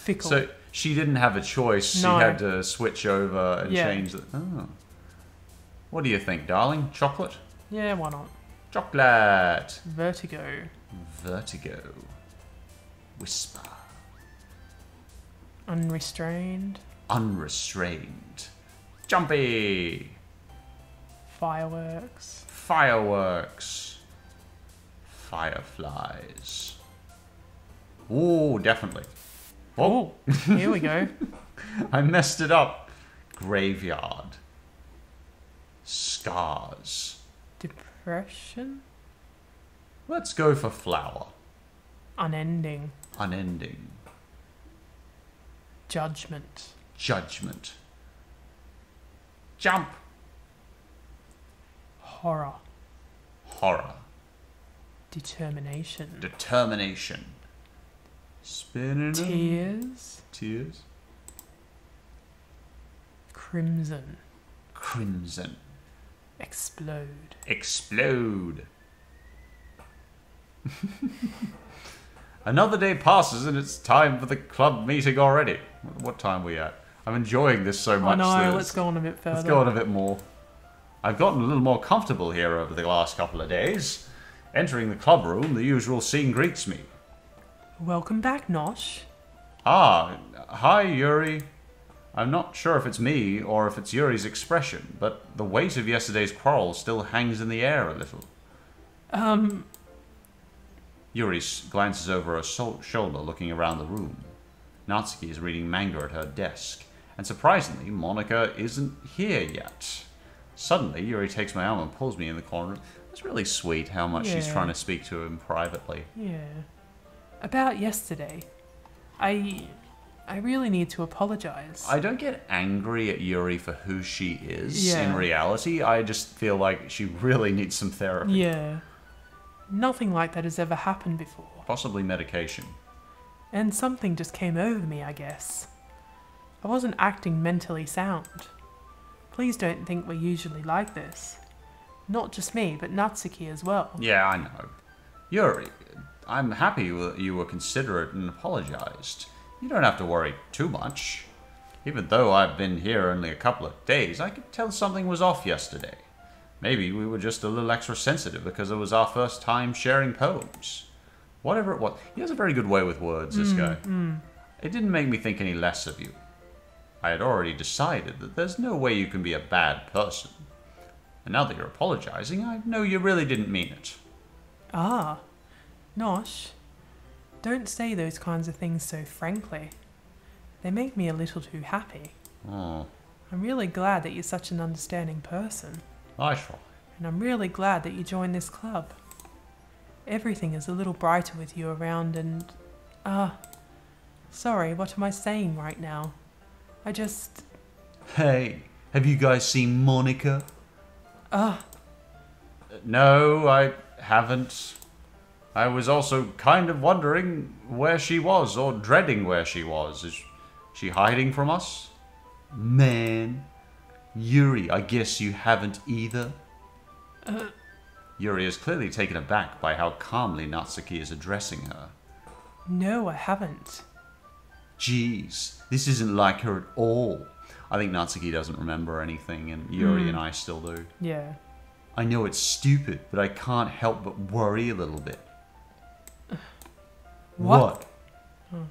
fickle. So she didn't have a choice. No. She had to switch over and change it. Oh. What do you think, darling? Chocolate? Yeah, why not? Chocolate. Vertigo. Vertigo. Whisper. Unrestrained. Unrestrained. Jumpy. Fireworks. Fireworks. Fireflies. Ooh, definitely. Oh, here we go. I messed it up. Graveyard. Scars. Depression. Let's go for flower. Unending. Unending. Judgment. Judgment. Jump. Horror. Horror. Determination. Determination. Spinning. Tears. Tears. Crimson. Crimson. Explode. Explode. Another day passes and it's time for the club meeting already. What time are we at? I'm enjoying this so much. I know, let's go on a bit further. Let's go on a bit more. I've gotten a little more comfortable here over the last couple of days. Entering the club room, the usual scene greets me. Welcome back, Nosh. Ah, hi Yuri. I'm not sure if it's me or if it's Yuri's expression, but the weight of yesterday's quarrel still hangs in the air a little. Yuri glances over her shoulder, looking around the room. Natsuki is reading manga at her desk, and surprisingly, Monica isn't here yet. Suddenly, Yuri takes my arm and pulls me in the corner. It's really sweet how much she's trying to speak to him privately. Yeah. About yesterday, I really need to apologize. I don't get angry at Yuri for who she is Yeah. in reality. I just feel like she really needs some therapy. Yeah. Nothing like that has ever happened before. Possibly medication. And something just came over me, I guess. I wasn't acting mentally sound. Please don't think we're usually like this. Not just me, but Natsuki as well. Yeah, I know. Yuri, I'm happy that you were considerate and apologized. You don't have to worry too much. Even though I've been here only a couple of days, I could tell something was off yesterday. Maybe we were just a little extra sensitive because it was our first time sharing poems. Whatever it was. He has a very good way with words, this guy. It didn't make me think any less of you. I had already decided that there's no way you can be a bad person. And now that you're apologizing, I know you really didn't mean it. Ah, Nosh, don't say those kinds of things so frankly. They make me a little too happy. Oh, I'm really glad that you're such an understanding person. I try. And I'm really glad that you joined this club. Everything is a little brighter with you around and... sorry, what am I saying right now? I just... Hey, have you guys seen Monica? No, I haven't. I was also kind of wondering where she was, or dreading where she was. Is she hiding from us? Man. Yuri, I guess you haven't either? Yuri is clearly taken aback by how calmly Natsuki is addressing her. No, I haven't. Jeez, this isn't like her at all. I think Natsuki doesn't remember anything, and Yuri and I still do. Yeah. I know it's stupid, but I can't help but worry a little bit. What?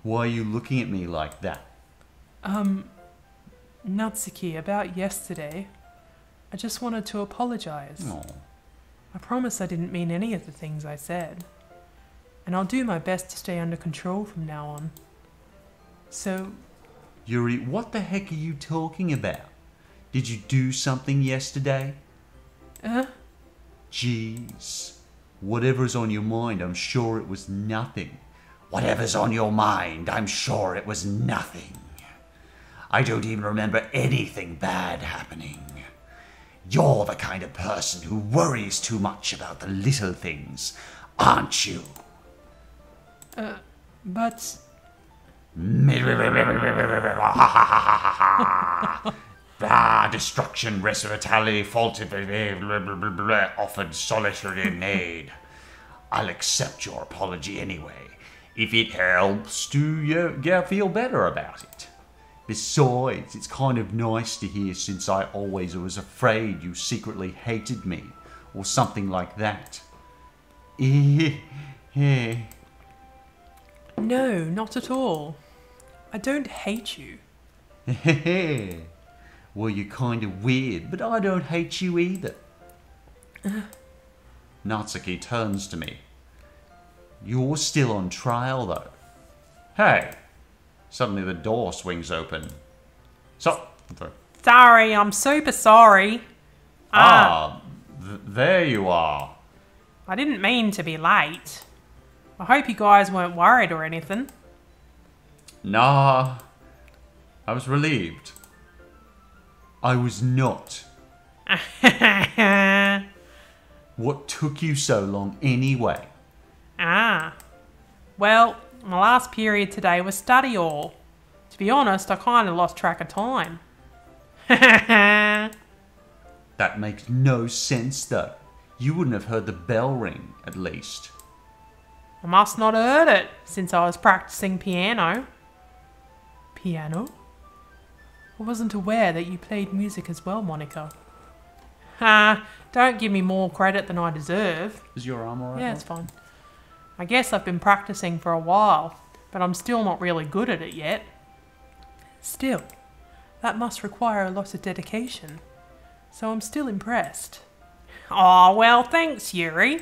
Why are you looking at me like that? Natsuki, about yesterday, I just wanted to apologize. Oh, I promise I didn't mean any of the things I said. And I'll do my best to stay under control from now on. So, Yuri, what the heck are you talking about? Did you do something yesterday? Jeez. Whatever's on your mind, I'm sure it was nothing. Whatever's on your mind, I'm sure it was nothing. I don't even remember anything bad happening. You're the kind of person who worries too much about the little things, aren't you? but... Destruction, resurrectality, faulted, offered solitary aid. I'll accept your apology anyway. if it helps to feel better about it. Besides, it's kind of nice to hear since I always was afraid you secretly hated me, or something like that. No, not at all. I don't hate you. Well, you're kind of weird, but I don't hate you either. Natsuki turns to me. You're still on trial, though. Hey! Suddenly the door swings open. Sorry, I'm super sorry. There you are. I didn't mean to be late. I hope you guys weren't worried or anything. Nah, I was relieved. I was not. What took you so long anyway? Well, my last period today was study hall. To be honest, I kind of lost track of time. That makes no sense, though. You wouldn't have heard the bell ring, at least. I must not have heard it, since I was practicing piano. Piano? I wasn't aware that you played music as well, Monica. Don't give me more credit than I deserve. Is your arm alright? Yeah, it's fine. I guess I've been practicing for a while, but I'm still not really good at it yet. Still, that must require a lot of dedication, so I'm still impressed. Aw, well, thanks, Yuri.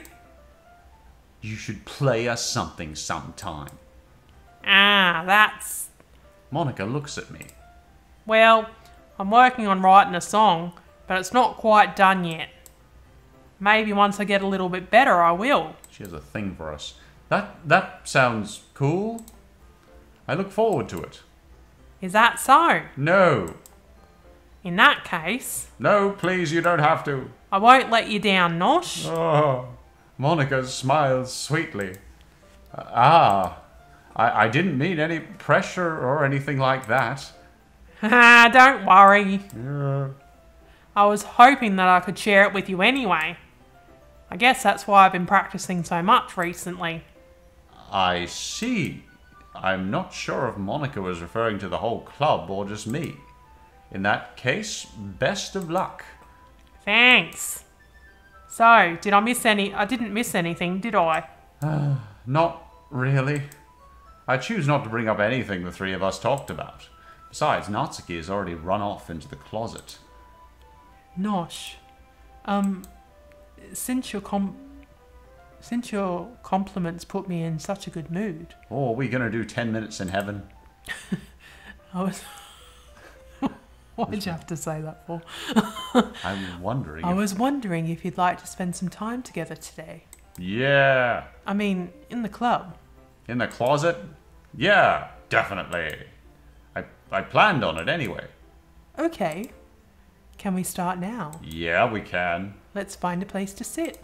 You should play us something sometime. That's... Monica looks at me. Well, I'm working on writing a song, but it's not quite done yet. Maybe once I get a little bit better, I will. She has a thing for us. That sounds cool. I look forward to it. Is that so? No. In that case... No, please, you don't have to. I won't let you down, Nosh. Oh, Monica smiles sweetly. I didn't mean any pressure or anything like that. Don't worry. Yeah. I was hoping that I could share it with you anyway. I guess that's why I've been practicing so much recently. I see. I'm not sure if Monica was referring to the whole club or just me. In that case, best of luck. Thanks. So, did I miss any? I didn't miss anything, did I? Not really. I choose not to bring up anything the three of us talked about. Besides, Natsuki has already run off into the closet. Nosh, since your compliments put me in such a good mood. Oh, are we gonna do 10 minutes in heaven? I was... Why'd you have to say that for? I'm wondering. I was wondering if you'd like to spend some time together today. Yeah. I mean, in the club. In the closet? Yeah, definitely. I planned on it anyway. Okay. Can we start now? Yeah, we can. Let's find a place to sit.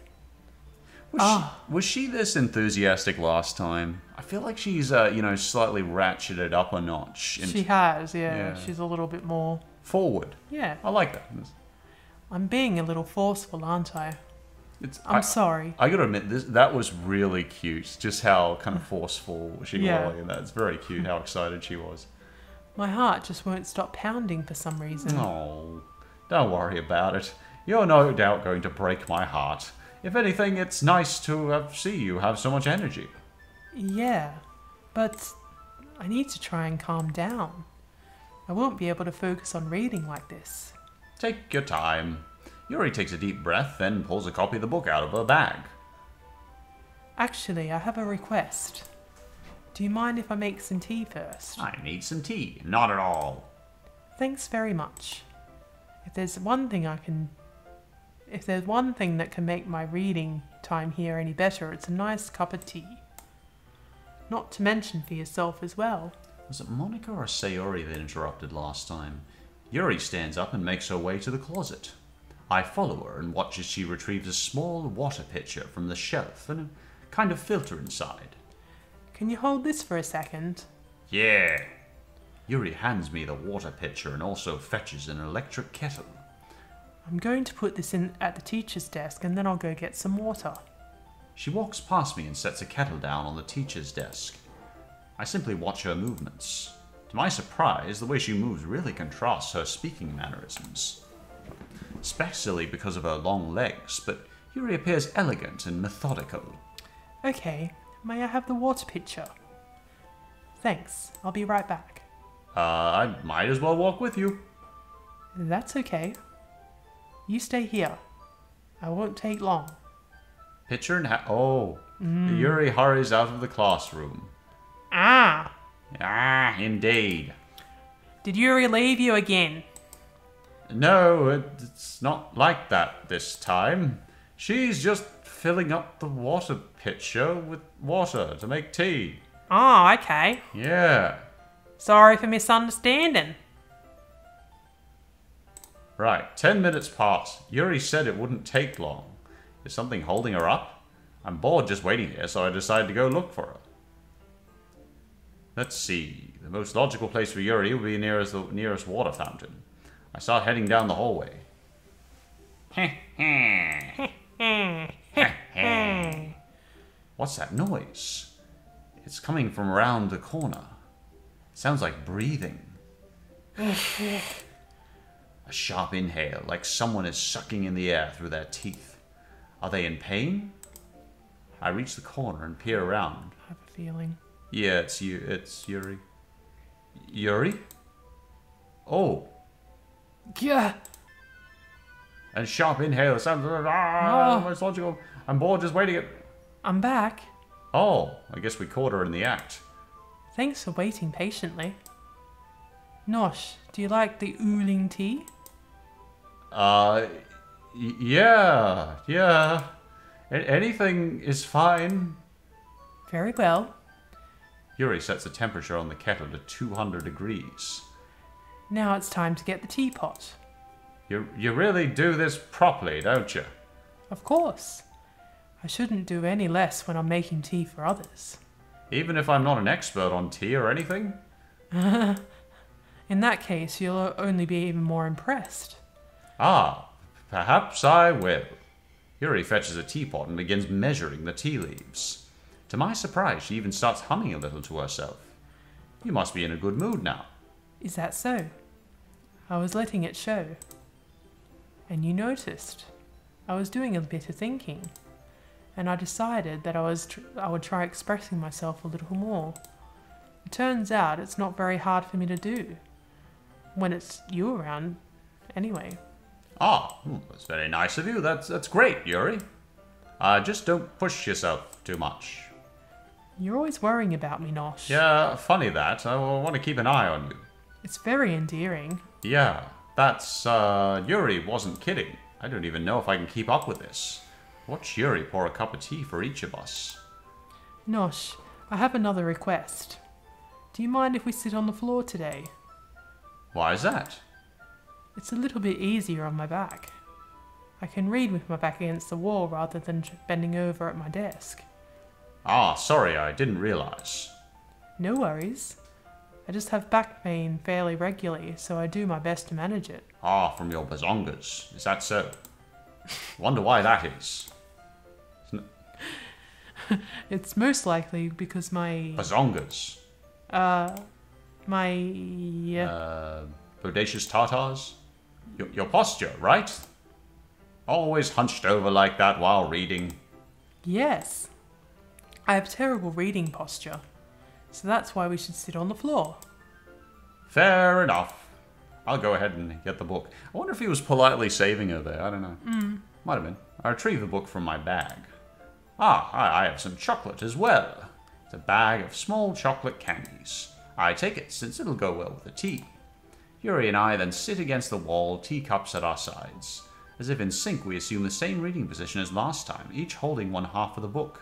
Was she this enthusiastic last time? I feel like she's, slightly ratcheted up a notch. She has, yeah. She's a little bit more... forward. Yeah. I like that. I'm being a little forceful, aren't I? I'm sorry. I gotta admit, that was really cute. Just how kind of forceful she was. And that's very cute, how excited she was. My heart just won't stop pounding for some reason. Oh, don't worry about it. You're no doubt going to break my heart. If anything, it's nice to see you have so much energy. Yeah, but I need to try and calm down. I won't be able to focus on reading like this. Take your time. Yuri takes a deep breath, then pulls a copy of the book out of her bag. Actually, I have a request. Do you mind if I make some tea first? I need some tea. Not at all. Thanks very much. If there's one thing that can make my reading time here any better, it's a nice cup of tea. Not to mention for yourself as well. Was it Monica or Sayori that interrupted last time? Yuri stands up and makes her way to the closet. I follow her and watch as she retrieves a small water pitcher from the shelf and a kind of filter inside. Can you hold this for a second? Yeah. Yuri hands me the water pitcher and also fetches an electric kettle. I'm going to put this in at the teacher's desk and then I'll go get some water. She walks past me and sets a kettle down on the teacher's desk. I simply watch her movements. To my surprise, the way she moves really contrasts her speaking mannerisms. Especially because of her long legs, but Yuri appears elegant and methodical. Okay, may I have the water pitcher? Thanks, I'll be right back. I might as well walk with you. That's okay. You stay here. I won't take long. Pitcher and oh. Yuri hurries out of the classroom. Ah! Ah, indeed. Did Yuri leave you again? No, it's not like that this time. She's just filling up the water pitcher with water to make tea. Oh, okay. Yeah. Sorry for misunderstanding. Right, 10 minutes pass. Yuri said it wouldn't take long. Is something holding her up? I'm bored just waiting here, so I decided to go look for her. Let's see. The most logical place for Yuri would be nearest the nearest water fountain. I start heading down the hallway. What's that noise? It's coming from around the corner. It sounds like breathing. A sharp inhale, like someone is sucking in the air through their teeth. Are they in pain? I reach the corner and peer around. I have a feeling. Yeah, it's you. It's Yuri. Yuri? Oh. Yeah. And sharp inhale sounds. Most logical. I'm bored just waiting. I'm back. Oh, I guess we caught her in the act. Thanks for waiting patiently. Nosh, do you like the ooling tea? Yeah. Anything is fine. Very well. Yuri sets the temperature on the kettle to 200 degrees. Now it's time to get the teapot. You really do this properly, don't you? Of course. I shouldn't do any less when I'm making tea for others. Even if I'm not an expert on tea or anything? In that case, you'll only be even more impressed. Ah, perhaps I will. Yuri fetches a teapot and begins measuring the tea leaves. To my surprise, she even starts humming a little to herself. You must be in a good mood now. Is that so? I was letting it show. And you noticed. I was doing a bit of thinking. And I decided that I would try expressing myself a little more. It turns out it's not very hard for me to do. When it's you around, anyway. Ah, that's very nice of you. That's great, Yuri. Just don't push yourself too much. You're always worrying about me, Nosh. Yeah, funny that. I want to keep an eye on you. It's very endearing. Yeah, that's, Yuri wasn't kidding. I don't even know if I can keep up with this. Watch Yuri pour a cup of tea for each of us. Nosh, I have another request. Do you mind if we sit on the floor today? Why is that? It's a little bit easier on my back. I can read with my back against the wall rather than bending over at my desk. Ah, sorry, I didn't realize. No worries. I just have back pain fairly regularly, so I do my best to manage it. Ah, from your bazongas. Is that so? Wonder why that is. It's most likely because my... Bazongas? Bodacious tartars? Your posture, right? Always hunched over like that while reading. Yes. I have terrible reading posture, so that's why we should sit on the floor. Fair enough. I'll go ahead and get the book. I wonder if he was politely saving her there. I don't know. Might have been. I retrieve the book from my bag. Ah, I have some chocolate as well. It's a bag of small chocolate candies. I take it since it'll go well with the tea. Yuri and I then sit against the wall, teacups at our sides. As if in sync, we assume the same reading position as last time, each holding one half of the book.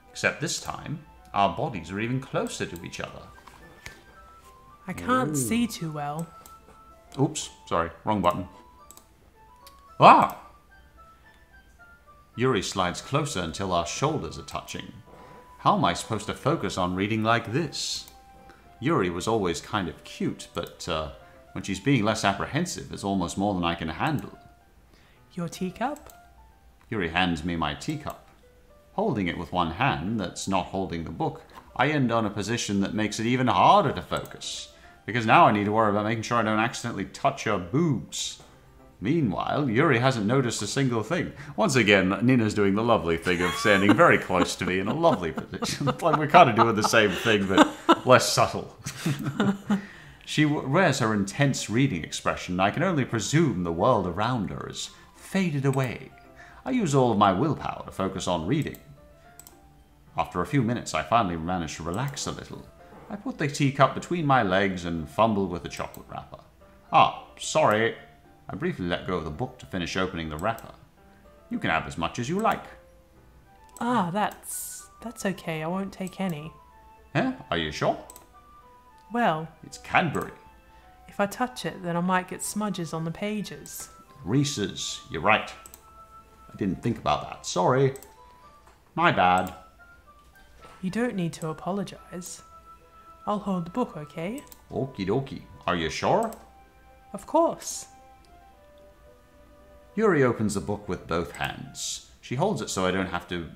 Except this time, our bodies are even closer to each other. I can't see too well. Oops, sorry, wrong button. Ah! Yuri slides closer until our shoulders are touching. How am I supposed to focus on reading like this? Yuri was always kind of cute, but when she's being less apprehensive, it's almost more than I can handle. Your teacup? Yuri hands me my teacup. Holding it with one hand that's not holding the book, I end on a position that makes it even harder to focus. Because now I need to worry about making sure I don't accidentally touch her boobs. Meanwhile, Yuri hasn't noticed a single thing. Once again, Nina's doing the lovely thing of standing very close to me in a lovely position. Like we're kind of doing the same thing, but less subtle. She wears her intense reading expression, and I can only presume the world around her is faded away. I use all of my willpower to focus on reading. After a few minutes, I finally managed to relax a little. I put the teacup between my legs and fumbled with the chocolate wrapper. Ah, sorry. I briefly let go of the book to finish opening the wrapper. You can have as much as you like. Ah, that's okay. I won't take any. Huh? Are you sure? Well, It's Cadbury. if I touch it, then I might get smudges on the pages. Reese's. You're right. I didn't think about that. Sorry. My bad. You don't need to apologize. I'll hold the book, okay? Okie dokie. Are you sure? Of course. Yuri opens the book with both hands. She holds it so I don't have to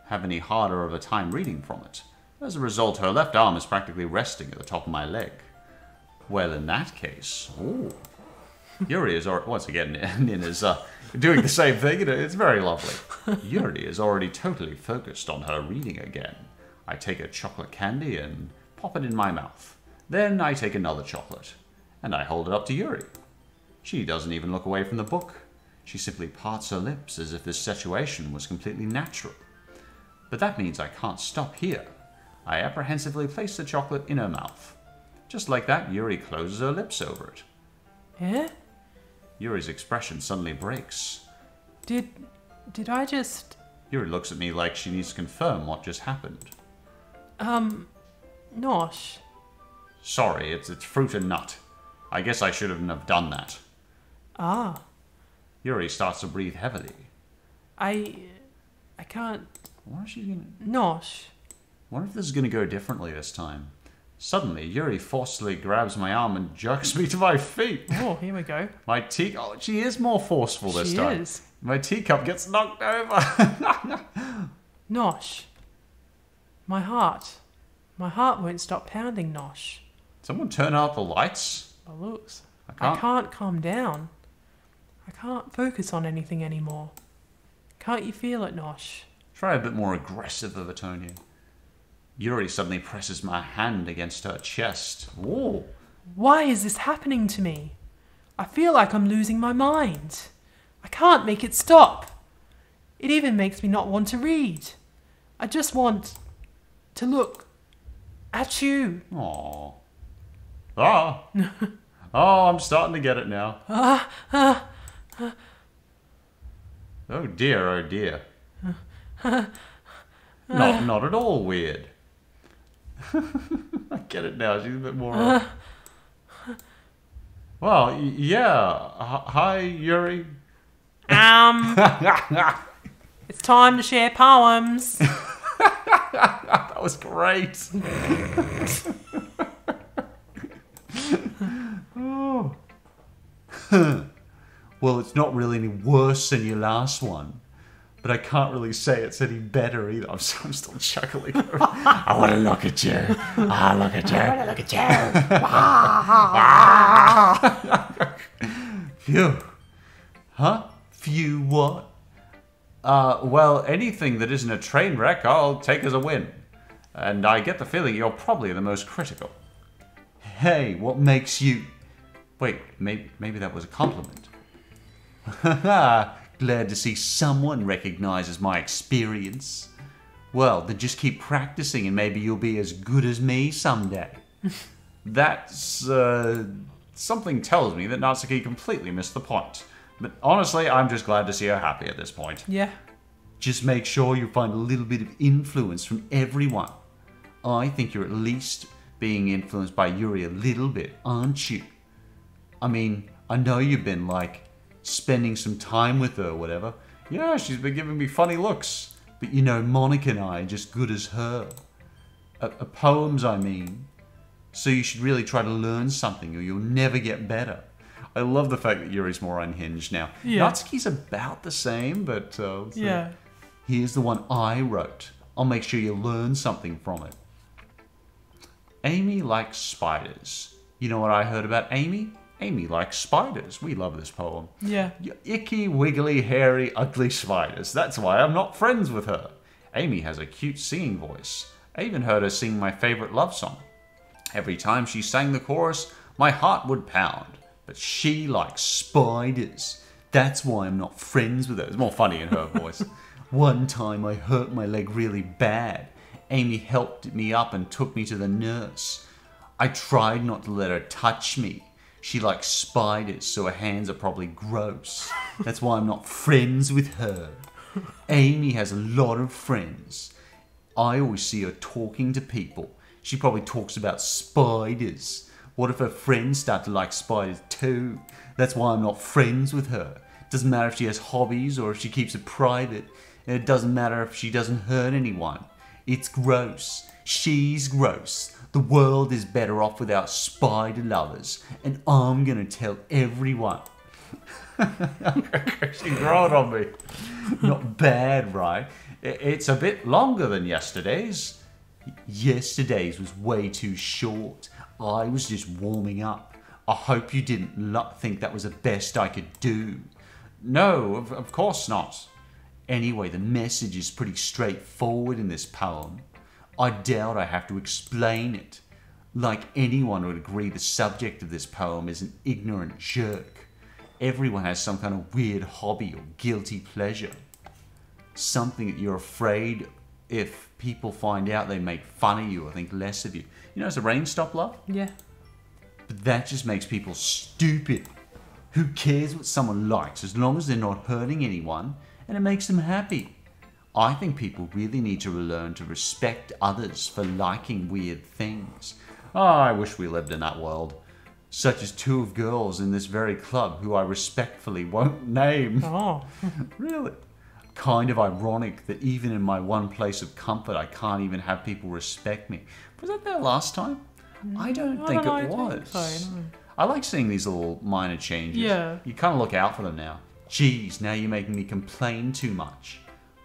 have any harder of a time reading from it. As a result, her left arm is practically resting at the top of my leg. Well, in that case... Oh. Yuri is... Once again, Nin is doing the same thing. It's very lovely. Yuri is already totally focused on her reading again. I take a chocolate candy and pop it in my mouth. Then I take another chocolate, and I hold it up to Yuri. She doesn't even look away from the book. She simply parts her lips as if this situation was completely natural. But that means I can't stop here. I apprehensively place the chocolate in her mouth. Just like that, Yuri closes her lips over it. Eh? Yuri's expression suddenly breaks. Did I just... Yuri looks at me like she needs to confirm what just happened. Nosh. Sorry, it's fruit and nut. I guess I shouldn't have done that. Ah. Yuri starts to breathe heavily. I can't... What is she gonna... Nosh. Wonder if this is gonna go differently this time. Suddenly, Yuri forcefully grabs my arm and jerks me to my feet. Oh, here we go. My tea... Oh, she is more forceful this time. She is. My teacup gets knocked over. Nosh. My heart. My heart won't stop pounding, Nosh. Someone turn out the lights. By looks. I I can't calm down. I can't focus on anything anymore. Can't you feel it, Nosh? Try a bit more aggressive of a tone here. Yuri suddenly presses my hand against her chest. Whoa. Why is this happening to me? I feel like I'm losing my mind. I can't make it stop. It even makes me not want to read. I just want to look at you. Aww. Ah. Oh, I'm starting to get it now. Oh dear, oh dear. Not at all weird. I get it now. She's a bit more... Well, yeah. Hi, Yuri. It's time to share poems. That was great. Oh. Well, it's not really any worse than your last one. But I can't really say it's any better either. I'm still chuckling. I want to look at you. I look at you. I want to look at you. Phew. Huh? Phew what? Well, anything that isn't a train wreck, I'll take as a win. And I get the feeling you're probably the most critical. Hey, what makes you... Wait, maybe that was a compliment. Glad to see someone recognizes my experience. Well, then just keep practicing and maybe you'll be as good as me someday. That's, something tells me that Natsuki completely missed the point. But honestly, I'm just glad to see her happy at this point. Yeah. Just make sure you find a little bit of influence from everyone. I think you're at least being influenced by Yuri a little bit, aren't you? I mean, I know you've been, like, spending some time with her or whatever. Yeah, she's been giving me funny looks. But you know, Monica and I are just good as her. Poems, I mean. So you should really try to learn something or you'll never get better. I love the fact that Yuri's more unhinged now. Yeah. Natsuki's about the same, but... Yeah. Here's the one I wrote. I'll make sure you learn something from it. Amy likes spiders. You know what I heard about Amy? Amy likes spiders. We love this poem. Yeah. Icky, wiggly, hairy, ugly spiders. That's why I'm not friends with her. Amy has a cute singing voice. I even heard her sing my favorite love song. Every time she sang the chorus, my heart would pound. But she likes spiders. That's why I'm not friends with her. It's more funny in her voice. One time I hurt my leg really bad. Amy helped me up and took me to the nurse. I tried not to let her touch me. She likes spiders, so her hands are probably gross. That's why I'm not friends with her. Amy has a lot of friends. I always see her talking to people. She probably talks about spiders. What if her friends start to like spiders too? That's why I'm not friends with her. Doesn't matter if she has hobbies or if she keeps it private. And it doesn't matter if she doesn't hurt anyone. It's gross. She's gross. The world is better off without spider lovers. And I'm gonna tell everyone. She's growing on me. Not bad, right? It's a bit longer than yesterday's. Yesterday's was way too short. I was just warming up. I hope you didn't think that was the best I could do. No, of course not. Anyway, the message is pretty straightforward in this poem. I doubt I have to explain it. Like anyone would agree, the subject of this poem is an ignorant jerk. Everyone has some kind of weird hobby or guilty pleasure. Something that you're afraid if people find out they make fun of you or think less of you. You know, has the rain stopped, love? Yeah. But that just makes people stupid. Who cares what someone likes as long as they're not hurting anyone and it makes them happy? I think people really need to learn to respect others for liking weird things. Oh, I wish we lived in that world. Such as two of girls in this very club who I respectfully won't name. Oh. Really? Kind of ironic that even in my one place of comfort, I can't even have people respect me. Was that there last time? I don't think it was. So, no. I like seeing these little minor changes. Yeah. You kind of look out for them now. Geez, now you're making me complain too much.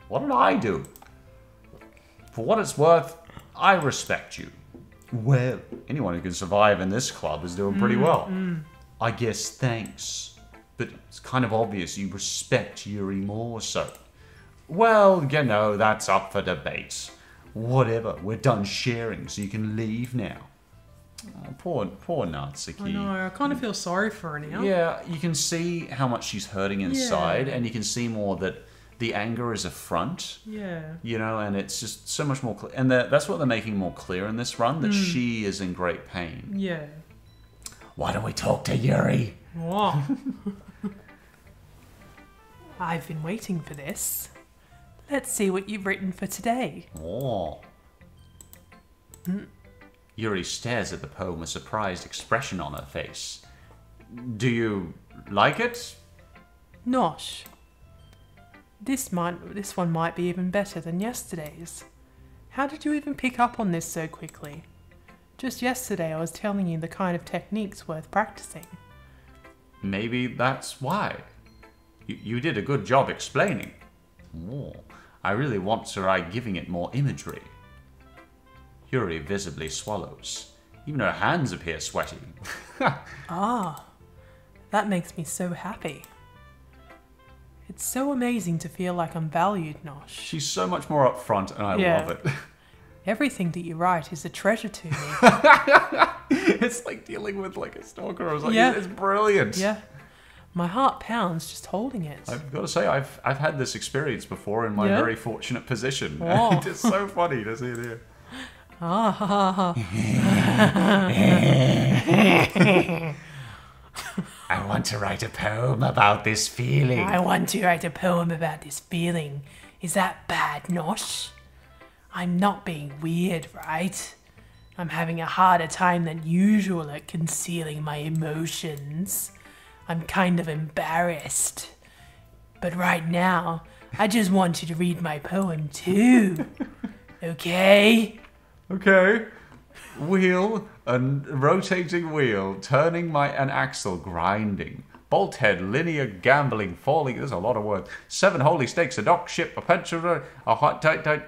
What did I do? For what it's worth, I respect you. Well, anyone who can survive in this club is doing pretty well. I guess thanks. But it's kind of obvious you respect Yuri more so. Well, you know, that's up for debate. Whatever, we're done sharing, so you can leave now. Oh, poor Natsuki. I know, I kind of feel sorry for her now. Yeah, you can see how much she's hurting inside, and you can see more that the anger is a front. Yeah. You know, and it's just so much more clear. And that's what they're making more clear in this run, that she is in great pain. Yeah. Why don't we talk to Yuri? Wow. I've been waiting for this. Let's see what you've written for today. Oh. Yuri stares at the poem, a surprised expression on her face. Do you like it? Nosh. This one might be even better than yesterday's. How did you even pick up on this so quickly? Just yesterday I was telling you the kind of techniques worth practicing. Maybe that's why. You did a good job explaining. Oh, I really want to try giving it more imagery. Yuri visibly swallows. Even her hands appear sweaty. Ah, that makes me so happy. It's so amazing to feel like I'm valued, Nosh. She's so much more upfront, and I love it. Everything that you write is a treasure to me. It's like dealing with like a stalker. I was like, it's brilliant. Yeah. My heart pounds just holding it. I've got to say, I've had this experience before in my very fortunate position. Oh. And it's so funny to see it here. Ah, ha, ha. I want to write a poem about this feeling. I want to write a poem about this feeling. Is that bad, Nosh? I'm not being weird, right? I'm having a harder time than usual at concealing my emotions. I'm kind of embarrassed. But right now, I just want you to read my poem too. Okay? Okay. Wheel, a rotating wheel, turning an axle, grinding. Bolt head, linear, gambling, falling. There's a lot of words. 7 holy stakes, a dock ship, a pencil, a hot tight.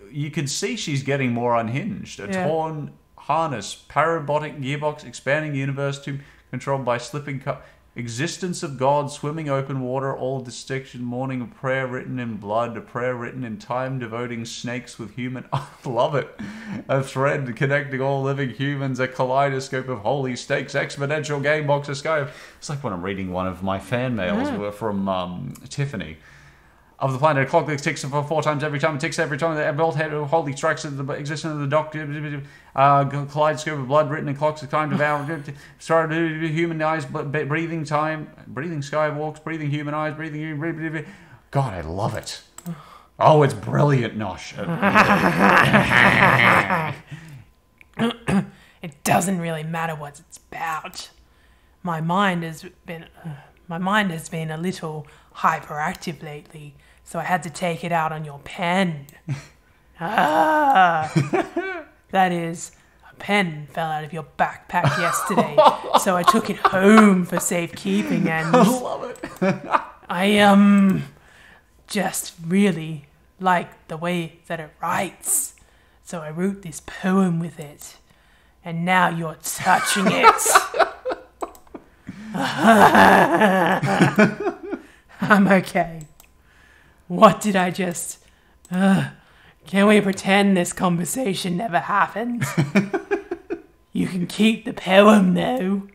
You can see she's getting more unhinged. A torn harness, parabotic gearbox, expanding universe tube, controlled by slipping cup. Existence of God, swimming open water, all distinction, morning, a prayer written in blood, a prayer written in time, devoting snakes with human... I love it. A thread connecting all living humans, a kaleidoscope of holy stakes, exponential game box of sky. It's like when I'm reading one of my fan mails from Tiffany. Of the planet, a clock that ticks for 4 times every time. It ticks every time. The bolt head holy tracks the existence of the doctor. Kaleidoscope of blood written in clocks. The kind of hour. Started human eyes, breathing time. Breathing skywalks. Breathing human eyes. Breathing. God, I love it. Oh, it's brilliant, Nosh. It doesn't really matter what it's about. My mind has been a little hyperactive lately, so I had to take it out on your pen. That is, a pen fell out of your backpack yesterday, so I took it home for safekeeping, and I love it. I just really like the way that it writes, so I wrote this poem with it, and now you're touching it. I'm okay. What did I just... can we pretend this conversation never happened? You can keep the poem, though.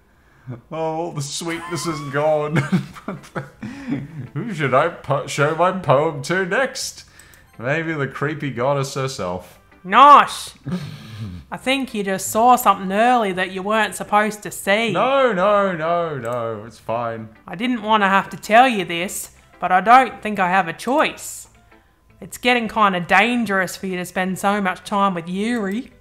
Oh, the sweetness is gone. Who should I show my poem to next? Maybe the creepy goddess herself. Nosh! I think you just saw something early that you weren't supposed to see. No, it's fine. I didn't want to have to tell you this, but I don't think I have a choice. It's getting kind of dangerous for you to spend so much time with Yuri.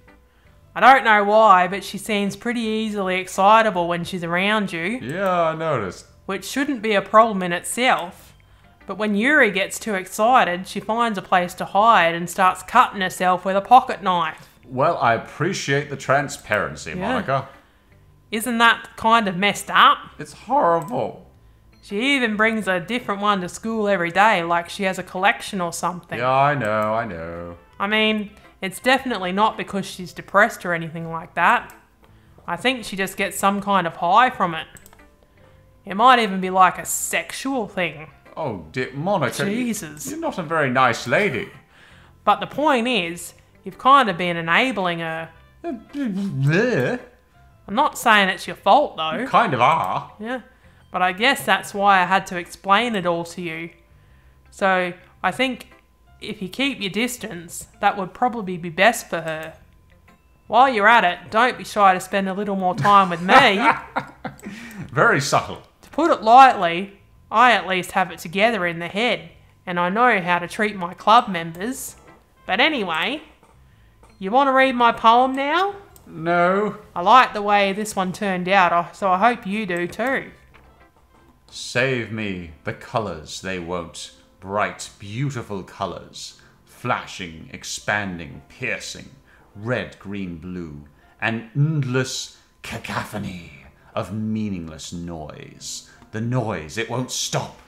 I don't know why, but she seems pretty easily excitable when she's around you. Yeah, I noticed. Which shouldn't be a problem in itself. But when Yuri gets too excited, she finds a place to hide and starts cutting herself with a pocket knife. Well, I appreciate the transparency, Monica. Isn't that kind of messed up? It's horrible. She even brings a different one to school every day, like she has a collection or something. Yeah, I know. I mean, it's definitely not because she's depressed or anything like that. I think she just gets some kind of high from it. It might even be like a sexual thing. Oh, dear, Monica, Jesus. you're not a very nice lady. But the point is, you've kind of been enabling her. You I'm not saying it's your fault, though. kind of are. Yeah, but I guess that's why I had to explain it all to you. So, I think if you keep your distance, that would probably be best for her. While you're at it, don't be shy to spend a little more time with me. Very subtle. To put it lightly, I at least have it together in the head, and I know how to treat my club members. But anyway, you want to read my poem now? No. I like the way this one turned out, so I hope you do too. Save me the colours they won't. Bright, beautiful colours. Flashing, expanding, piercing. Red, green, blue. An endless cacophony of meaningless noise. The noise, it won't stop.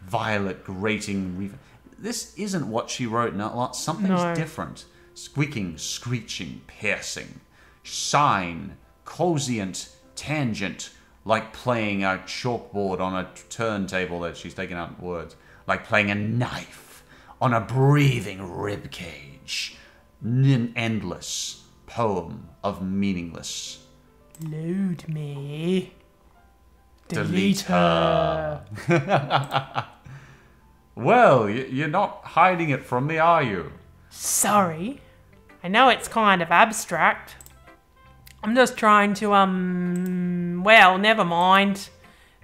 Violet, grating... This isn't what she wrote. Something's different. Squeaking, screeching, piercing. Sine, cosient, tangent. Like playing a chalkboard on a turntable that she's taken out words. Like playing a knife on a breathing ribcage. Endless poem of meaningless. Load me. Delete her. Well, you're not hiding it from me, are you? Sorry. I know it's kind of abstract. I'm just trying to, well, never mind.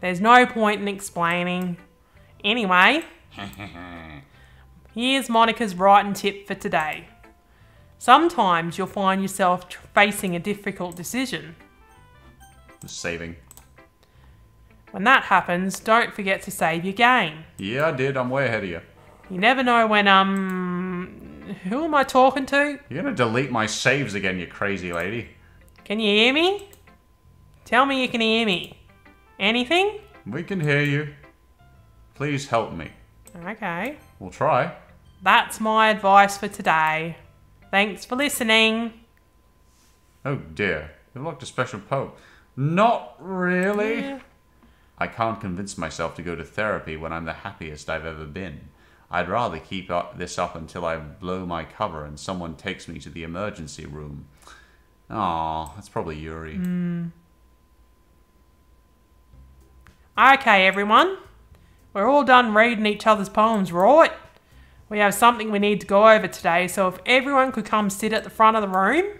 There's no point in explaining. Anyway, here's Monica's writing tip for today. Sometimes you'll find yourself facing a difficult decision. Saving. When that happens, don't forget to save your game. Yeah, I did. I'm way ahead of you. You never know when, who am I talking to? You're gonna delete my saves again, you crazy lady. Can you hear me? Tell me you can hear me. Anything? We can hear you. Please help me. Okay. We'll try. That's my advice for today. Thanks for listening. Oh dear, you've looked a special pope. Not really. Yeah. I can't convince myself to go to therapy when I'm the happiest I've ever been. I'd rather keep this up until I blow my cover and someone takes me to the emergency room. Aw, that's probably Yuri. Okay, everyone. We're all done reading each other's poems, right? We have something we need to go over today, so if everyone could come sit at the front of the room.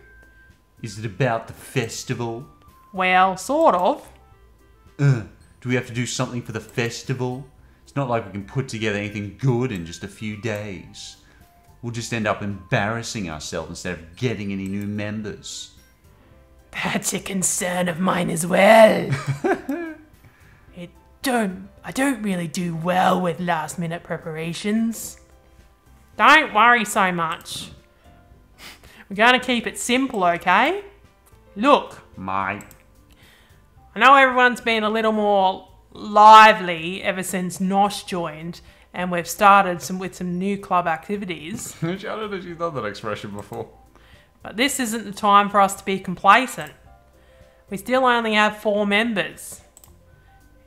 Is it about the festival? Well, sort of. Do we have to do something for the festival? It's not like we can put together anything good in just a few days. We'll just end up embarrassing ourselves instead of getting any new members. That's a concern of mine as well. I don't really do well with last minute preparations. Don't worry so much. We're going to keep it simple, okay? Look, My. I know everyone's been a little more lively ever since Nosh joined, and we've started with some new club activities. I don't know if you've done that expression before. But this isn't the time for us to be complacent. We still only have 4 members.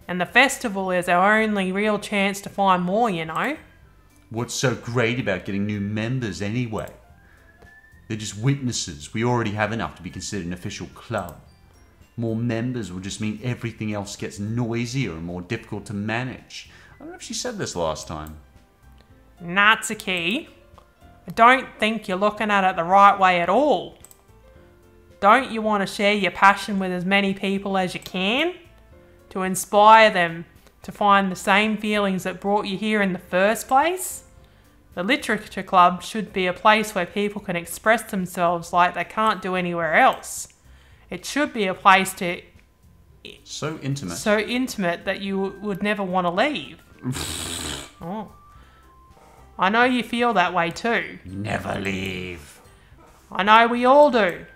And the festival is our only real chance to find more, you know? What's so great about getting new members anyway? They're just witnesses. We already have enough to be considered an official club. More members will just mean everything else gets noisier and more difficult to manage. I don't know if she said this last time. Natsuki, I don't think you're looking at it the right way at all. Don't you want to share your passion with as many people as you can? To inspire them to find the same feelings that brought you here in the first place? The Literature Club should be a place where people can express themselves like they can't do anywhere else. It should be a place So intimate. so intimate that you would never want to leave. Oh. I know you feel that way too. Never leave. I know we all do.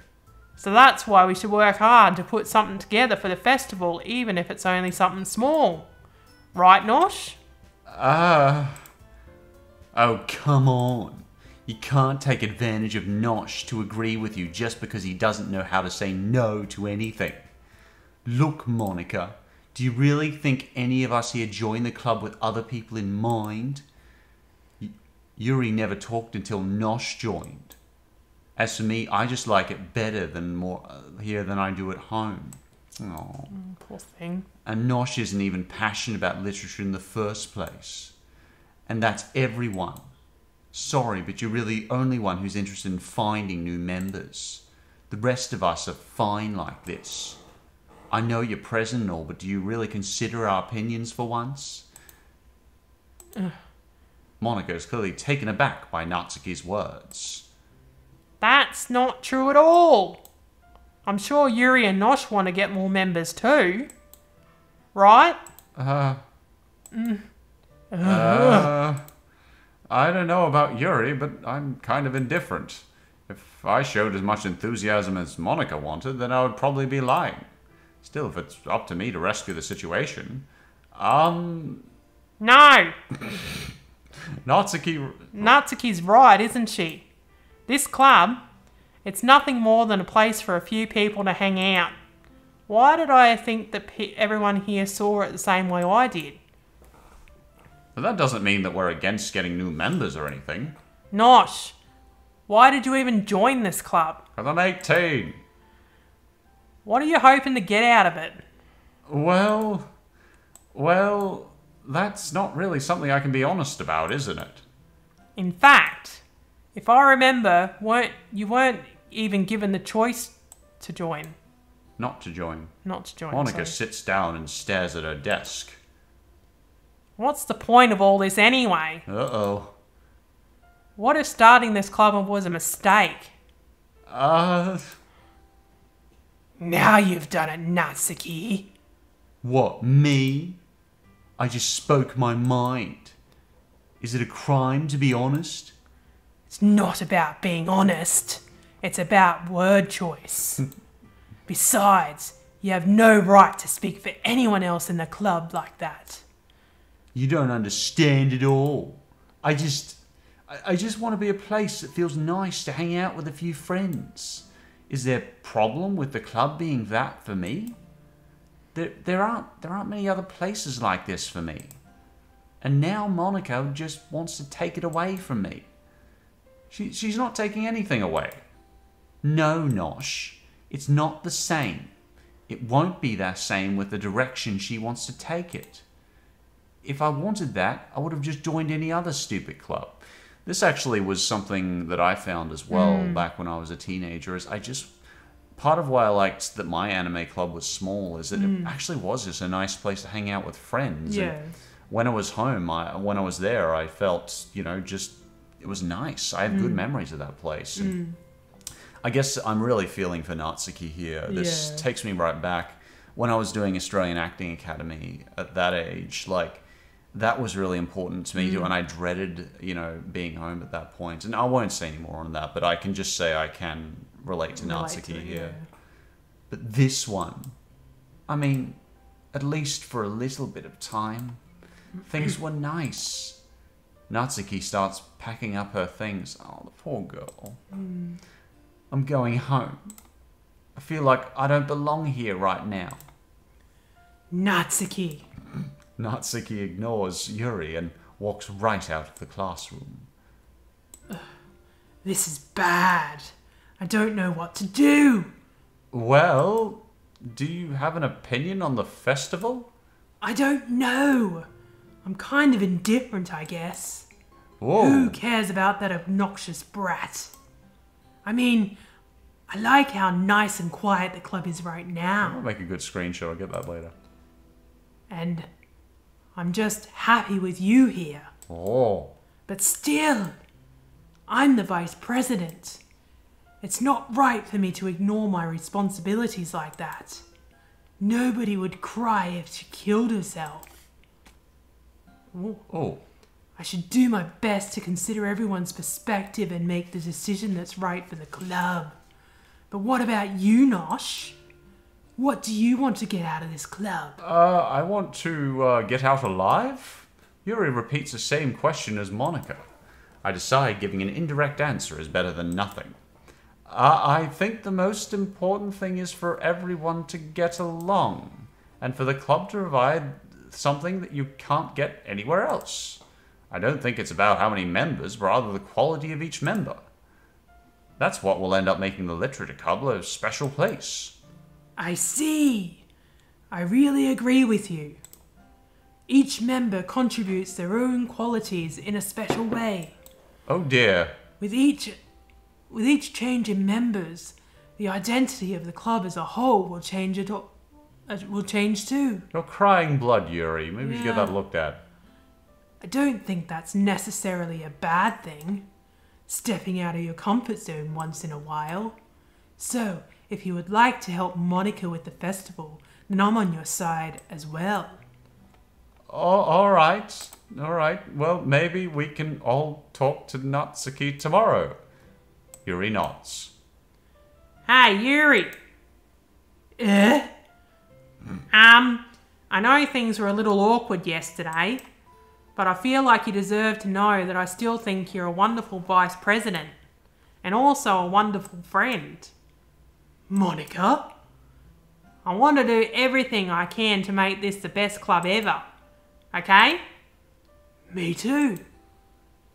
So that's why we should work hard to put something together for the festival, even if it's only something small. Right, Nosh? Oh, come on. You can't take advantage of Nosh to agree with you just because he doesn't know how to say no to anything. Look, Monica, do you really think any of us here joined the club with other people in mind? Yuri never talked until Nosh joined. As for me, I just like it better here than I do at home. Aww. Poor thing. And Nosh isn't even passionate about literature in the first place. And that's everyone. Sorry, but you're really the only one who's interested in finding new members. The rest of us are fine like this. I know you're present and all, but do you really consider our opinions for once? Monica is clearly taken aback by Natsuki's words. That's not true at all. I'm sure Yuri and Nosh want to get more members too. Right? I don't know about Yuri, but I'm kind of indifferent. If I showed as much enthusiasm as Monica wanted, then I would probably be lying. Still, if it's up to me to rescue the situation... No! Natsuki's right, isn't she? This club, it's nothing more than a place for a few people to hang out. Why did I think that everyone here saw it the same way I did? But that doesn't mean that we're against getting new members or anything. Nosh, why did you even join this club? Because I'm 18. What are you hoping to get out of it? Well, that's not really something I can be honest about, isn't it? In fact, if I remember, you weren't even given the choice to join. Not to join. Not to join. Monica sorry. sits down and stares at her desk. What's the point of all this anyway? Uh-oh. What if starting this club was a mistake? Now you've done it, Natsuki. What, me? I just spoke my mind. Is it a crime to be honest? It's not about being honest. It's about word choice. Besides, you have no right to speak for anyone else in the club like that. You don't understand at all. I just want to be a place that feels nice to hang out with a few friends. Is there a problem with the club being that for me? There aren't many other places like this for me. And now Monica just wants to take it away from me. She's not taking anything away. No, Nosh. It's not the same. It won't be the same with the direction she wants to take it. If I wanted that, I would have just joined any other stupid club. This actually was something that I found as well back when I was a teenager. Part of why I liked that my anime club was small is that it actually was just a nice place to hang out with friends. Yeah. And when I was home, when I was there, I felt, it was nice. I have good memories of that place. And I guess I'm really feeling for Natsuki here. This takes me right back when I was doing Australian Acting Academy at that age. That was really important to me too, and I dreaded, being home at that point. And I won't say any more on that, but I can just say I can relate to Natsuki here. Yeah. But this one, I mean, at least for a little bit of time, things were nice. Natsuki starts packing up her things. Oh, the poor girl. I'm going home. I feel like I don't belong here right now. Natsuki. Natsuki ignores Yuri and walks right out of the classroom. This is bad. I don't know what to do. Well, do you have an opinion on the festival? I don't know. I'm kind of indifferent, I guess. Whoa. Who cares about that obnoxious brat? I mean, I like how nice and quiet the club is right now. I'll make a good screenshot. I'll get that later. And I'm just happy with you here. Oh. But still, I'm the vice president. It's not right for me to ignore my responsibilities like that. Nobody would cry if she killed herself. Oh. I should do my best to consider everyone's perspective and make the decision that's right for the club. But what about you, Nosh? What do you want to get out of this club? I want to get out alive? Yuri repeats the same question as Monica. I decide giving an indirect answer is better than nothing. I think the most important thing is for everyone to get along, and for the club to provide something that you can't get anywhere else. I don't think it's about how many members, but rather the quality of each member. That's what will end up making the literature club a special place. I see. I really agree with you. Each member contributes their own qualities in a special way. Oh dear. With each change in members, the identity of the club as a whole will change too. You're crying blood, Yuri. Maybe you should get that looked at. I don't think that's necessarily a bad thing. Stepping out of your comfort zone once in a while. So, if you would like to help Monica with the festival, then I'm on your side as well. Oh, alright. Alright. Well, maybe we can all talk to Natsuki tomorrow. Yuri nods. Hey, Yuri! I know things were a little awkward yesterday, but I feel like you deserve to know that I still think you're a wonderful vice president, and also a wonderful friend. Monica? I want to do everything I can to make this the best club ever. Okay? Me too.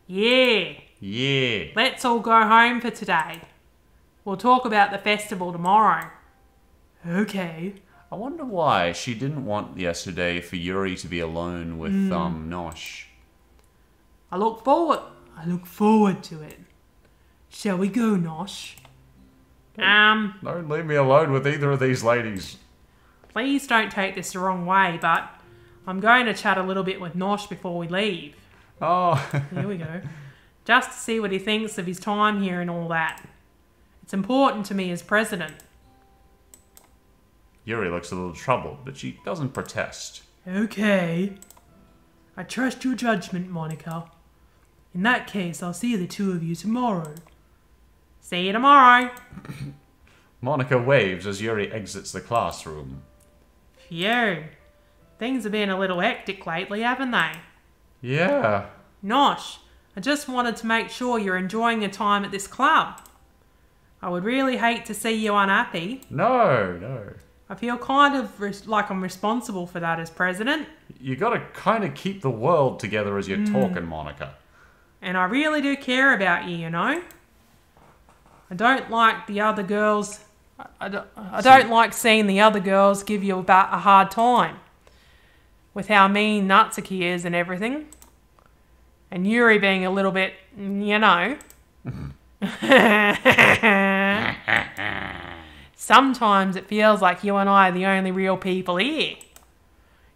Yeah. Yeah. Let's all go home for today. We'll talk about the festival tomorrow. Okay. I wonder why she didn't want yesterday for Yuri to be alone with Nosh. I look forward to it. Shall we go, Nosh? Don't leave me alone with either of these ladies. Please don't take this the wrong way, but I'm going to chat a little bit with Nosh before we leave. Oh. Here we go. Just to see what he thinks of his time here and all that. It's important to me as president. Yuri looks a little troubled, but she doesn't protest. Okay. I trust your judgment, Monica. In that case, I'll see the two of you tomorrow. See you tomorrow. Monica waves as Yuri exits the classroom. Phew. Things have been a little hectic lately, haven't they? Yeah. Nosh, I just wanted to make sure you're enjoying your time at this club. I would really hate to see you unhappy. No. I feel kind of like I'm responsible for that as president. You gotta kind of keep the world together as you're talking, Monica. And I really do care about you, you know? I don't like the other girls... I don't like seeing the other girls give you about a hard time. With how mean Natsuki is and everything. And Yuri being a little bit, you know... Sometimes it feels like you and I are the only real people here.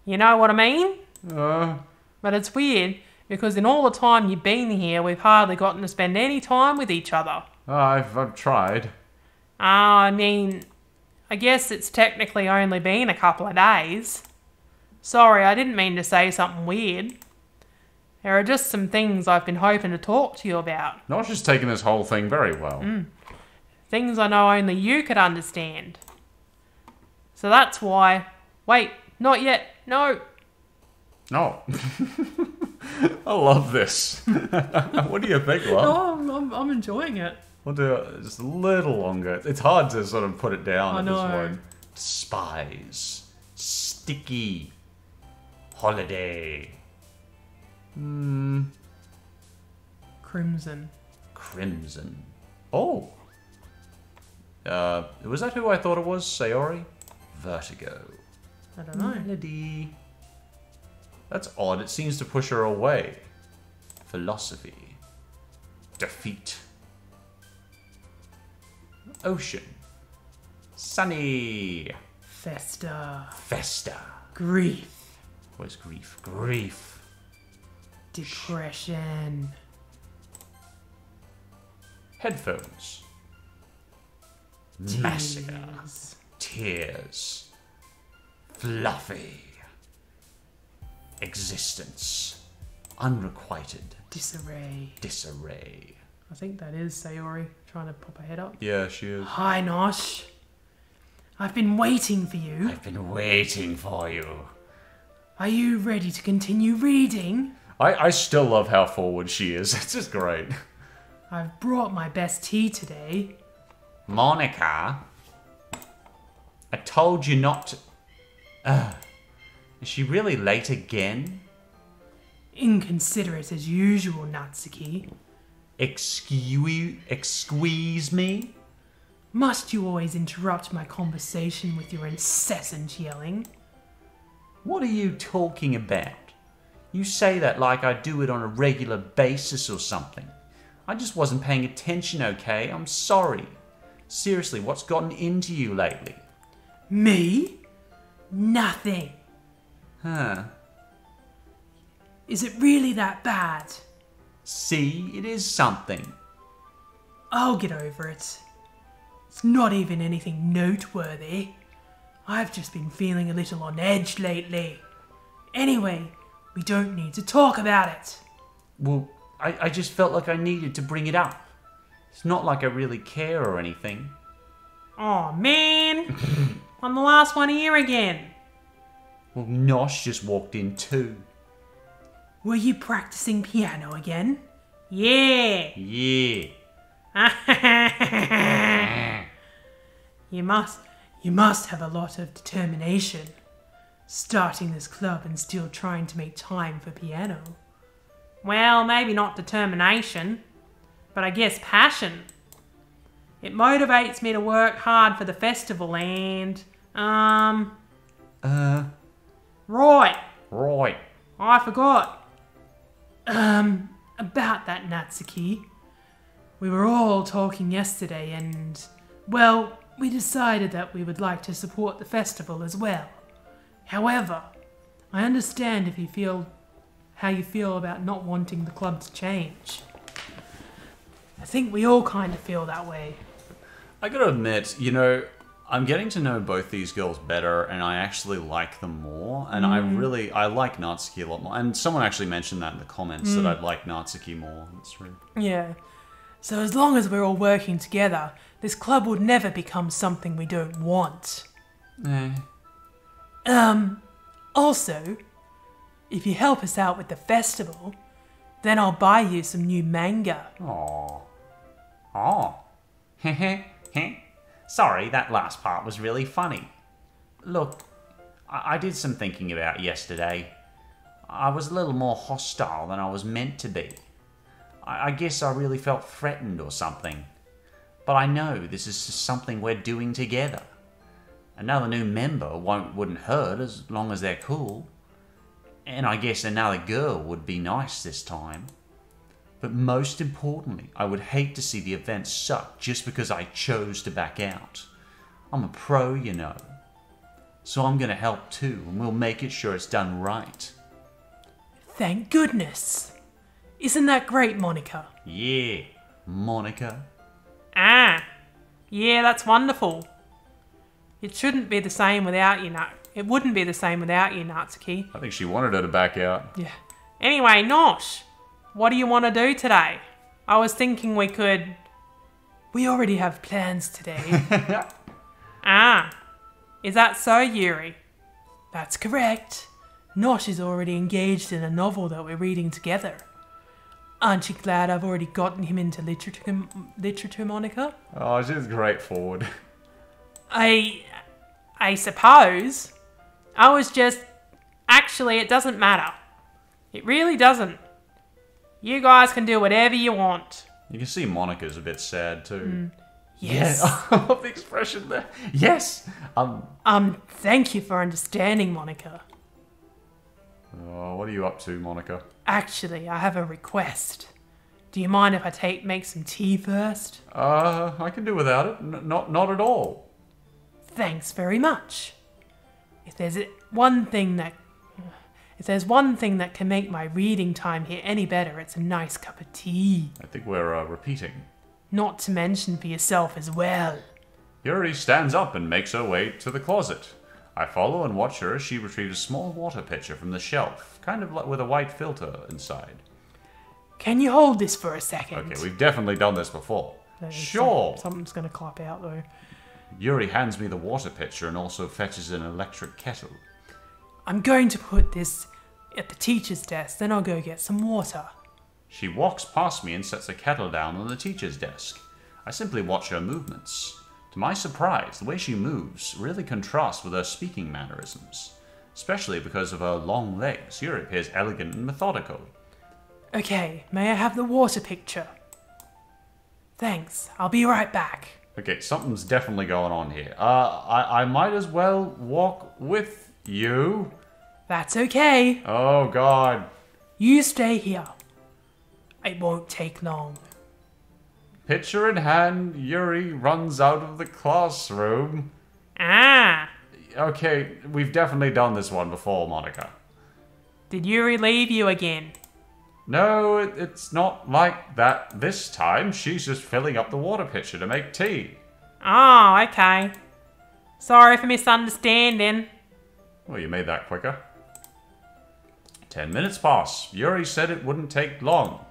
You know what I mean? But it's weird, because in all the time you've been here, we've hardly gotten to spend any time with each other. I've tried. I mean, I guess it's technically only been a couple of days. Sorry, I didn't mean to say something weird. There are just some things I've been hoping to talk to you about. Nosh taking this whole thing very well. Things I know only you could understand. So that's why... Wait, not yet. No. Oh. I love this. What do you think, love? Oh, I'm enjoying it. We'll do it just a little longer. It's hard to sort of put it down at this point. Spies. Sticky. Holiday. Crimson. Crimson. Oh. Was that who I thought it was? Sayori? Vertigo. I don't know. Melody. That's odd. It seems to push her away. Philosophy. Defeat. Ocean. Sunny. Festa. Festa. Grief. What's grief? Grief. Depression. Headphones. Massacre. Tears. Fluffy. Existence. Unrequited. Disarray. Disarray. I think that is Sayori trying to pop her head up. Yeah, she is. Hi, Nosh. I've been waiting for you. I've been waiting for you. Are you ready to continue reading? I still love how forward she is. It's just great. I've brought my best tea today. Monica, I told you not to... is she really late again? Inconsiderate as usual, Natsuki. Excuse me? Must you always interrupt my conversation with your incessant yelling? What are you talking about? You say that like I do it on a regular basis or something. I just wasn't paying attention, okay? I'm sorry. Seriously, what's gotten into you lately? Me? Nothing. Huh. Is it really that bad? See, it is something. I'll get over it. It's not even anything noteworthy. I've just been feeling a little on edge lately. Anyway, we don't need to talk about it. Well, I just felt like I needed to bring it up. It's not like I really care or anything. Aw, man. I'm the last one here again. Well, Nosh just walked in too. Were you practicing piano again? Yeah. Yeah. You must have a lot of determination. Starting this club and still trying to make time for piano. Well, maybe not determination, but I guess passion. It motivates me to work hard for the festival and, Right. I forgot. About that, Natsuki. We were all talking yesterday and, well, we decided that we would like to support the festival as well. However, I understand how you feel about not wanting the club to change. I think we all kind of feel that way. I gotta admit, you know, I'm getting to know both these girls better, and I actually like them more. And I like Natsuki a lot more. And someone actually mentioned that in the comments, that I'd like Natsuki more. That's true. Yeah. So as long as we're all working together, this club would never become something we don't want. Also, if you help us out with the festival, then I'll buy you some new manga. Aww. Aww. Heh? Sorry, that last part was really funny. Look, I did some thinking about yesterday. I was a little more hostile than I was meant to be. I guess I really felt threatened or something. But I know this is just something we're doing together. Another new member wouldn't hurt as long as they're cool. And I guess another girl would be nice this time. But most importantly, I would hate to see the event suck just because I chose to back out. I'm a pro, you know. So I'm gonna help too, and we'll make it sure it's done right. Thank goodness. Isn't that great, Monica? Yeah, Monica. Ah, yeah, that's wonderful. It shouldn't be the same without you, It wouldn't be the same without you, Natsuki. I think she wanted her to back out. Yeah. Anyway, Nosh, what do you want to do today? I was thinking we could... We already have plans today. Ah, is that so, Yuri? That's correct. Nosh is already engaged in a novel that we're reading together. Aren't you glad I've already gotten him into literature, Monica? Oh, she's straightforward. I suppose. I was just... Actually, it doesn't matter. It really doesn't. You guys can do whatever you want. You can see Monica's a bit sad too. Yes. Yeah, I love the expression there. Yes. Thank you for understanding, Monica. Oh, what are you up to, Monica? Actually, I have a request. Do you mind if I make some tea first? I can do without it. Not at all. Thanks very much. If there's one thing that can make my reading time here any better, it's a nice cup of tea. I think we're repeating. Not to mention for yourself as well. Yuri stands up and makes her way to the closet. I follow and watch her as she retrieves a small water pitcher from the shelf, kind of like with a white filter inside. Can you hold this for a second? Okay, we've definitely done this before. Sure. Something's going to clap out though. Yuri hands me the water pitcher and also fetches an electric kettle. I'm going to put this at the teacher's desk, then I'll go get some water. She walks past me and sets the kettle down on the teacher's desk. I simply watch her movements. To my surprise, the way she moves really contrasts with her speaking mannerisms, especially because of her long legs. Yuri appears elegant and methodical. Okay, may I have the water picture? Thanks, I'll be right back. Okay, something's definitely going on here. I might as well walk with you. That's okay. Oh, God. You stay here. It won't take long. Pitcher in hand, Yuri runs out of the classroom. Ah. Okay, we've definitely done this one before, Monica. Did Yuri leave you again? No, it's not like that this time. She's just filling up the water pitcher to make tea. Oh, okay. Sorry for misunderstanding. Well, you made that quicker. 10 minutes pass. Yuri said it wouldn't take long.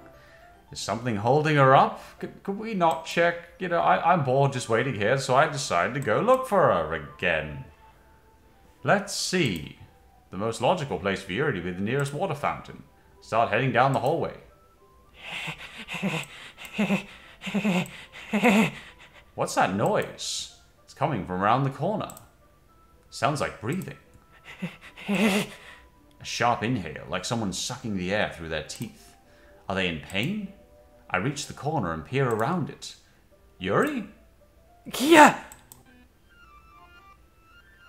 Is something holding her up? Could we not check? You know, I'm bored just waiting here, so I decided to go look for her again. Let's see. The most logical place for Yuri to be the nearest water fountain. Start heading down the hallway. What's that noise? It's coming from around the corner. Sounds like breathing. A sharp inhale, like someone sucking the air through their teeth. Are they in pain? I reach the corner and peer around it. Yuri? Yeah.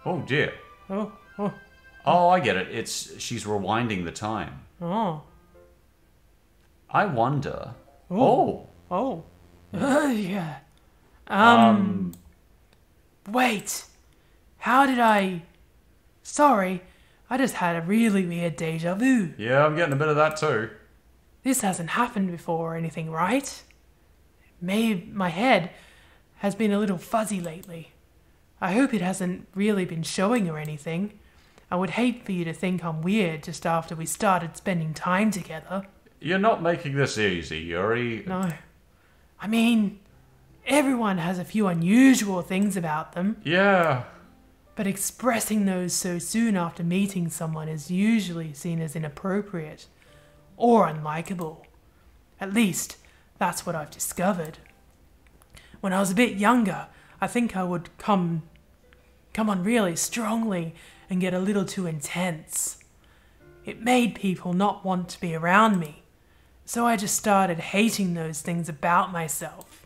Oh dear. Oh. Oh, I get it. She's rewinding the time. Oh. I wonder. Oh. Yeah. Wait. How did I... Sorry. I just had a really weird deja vu. Yeah, I'm getting a bit of that too. This hasn't happened before or anything, right? Maybe my head has been a little fuzzy lately. I hope it hasn't really been showing or anything. I would hate for you to think I'm weird just after we started spending time together. You're not making this easy, Yuri. No. I mean, everyone has a few unusual things about them. Yeah. But expressing those so soon after meeting someone is usually seen as inappropriate or unlikable. At least, that's what I've discovered. When I was a bit younger, I think I would come on really strongly and get a little too intense. It made people not want to be around me. So I just started hating those things about myself.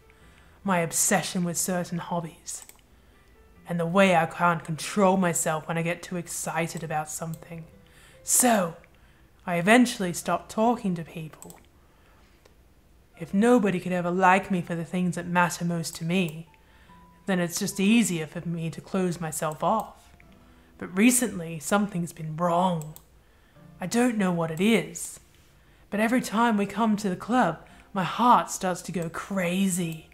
My obsession with certain hobbies. And the way I can't control myself when I get too excited about something. So, I eventually stopped talking to people. If nobody could ever like me for the things that matter most to me, then it's just easier for me to close myself off. But recently, something's been wrong. I don't know what it is. But every time we come to the club, my heart starts to go crazy.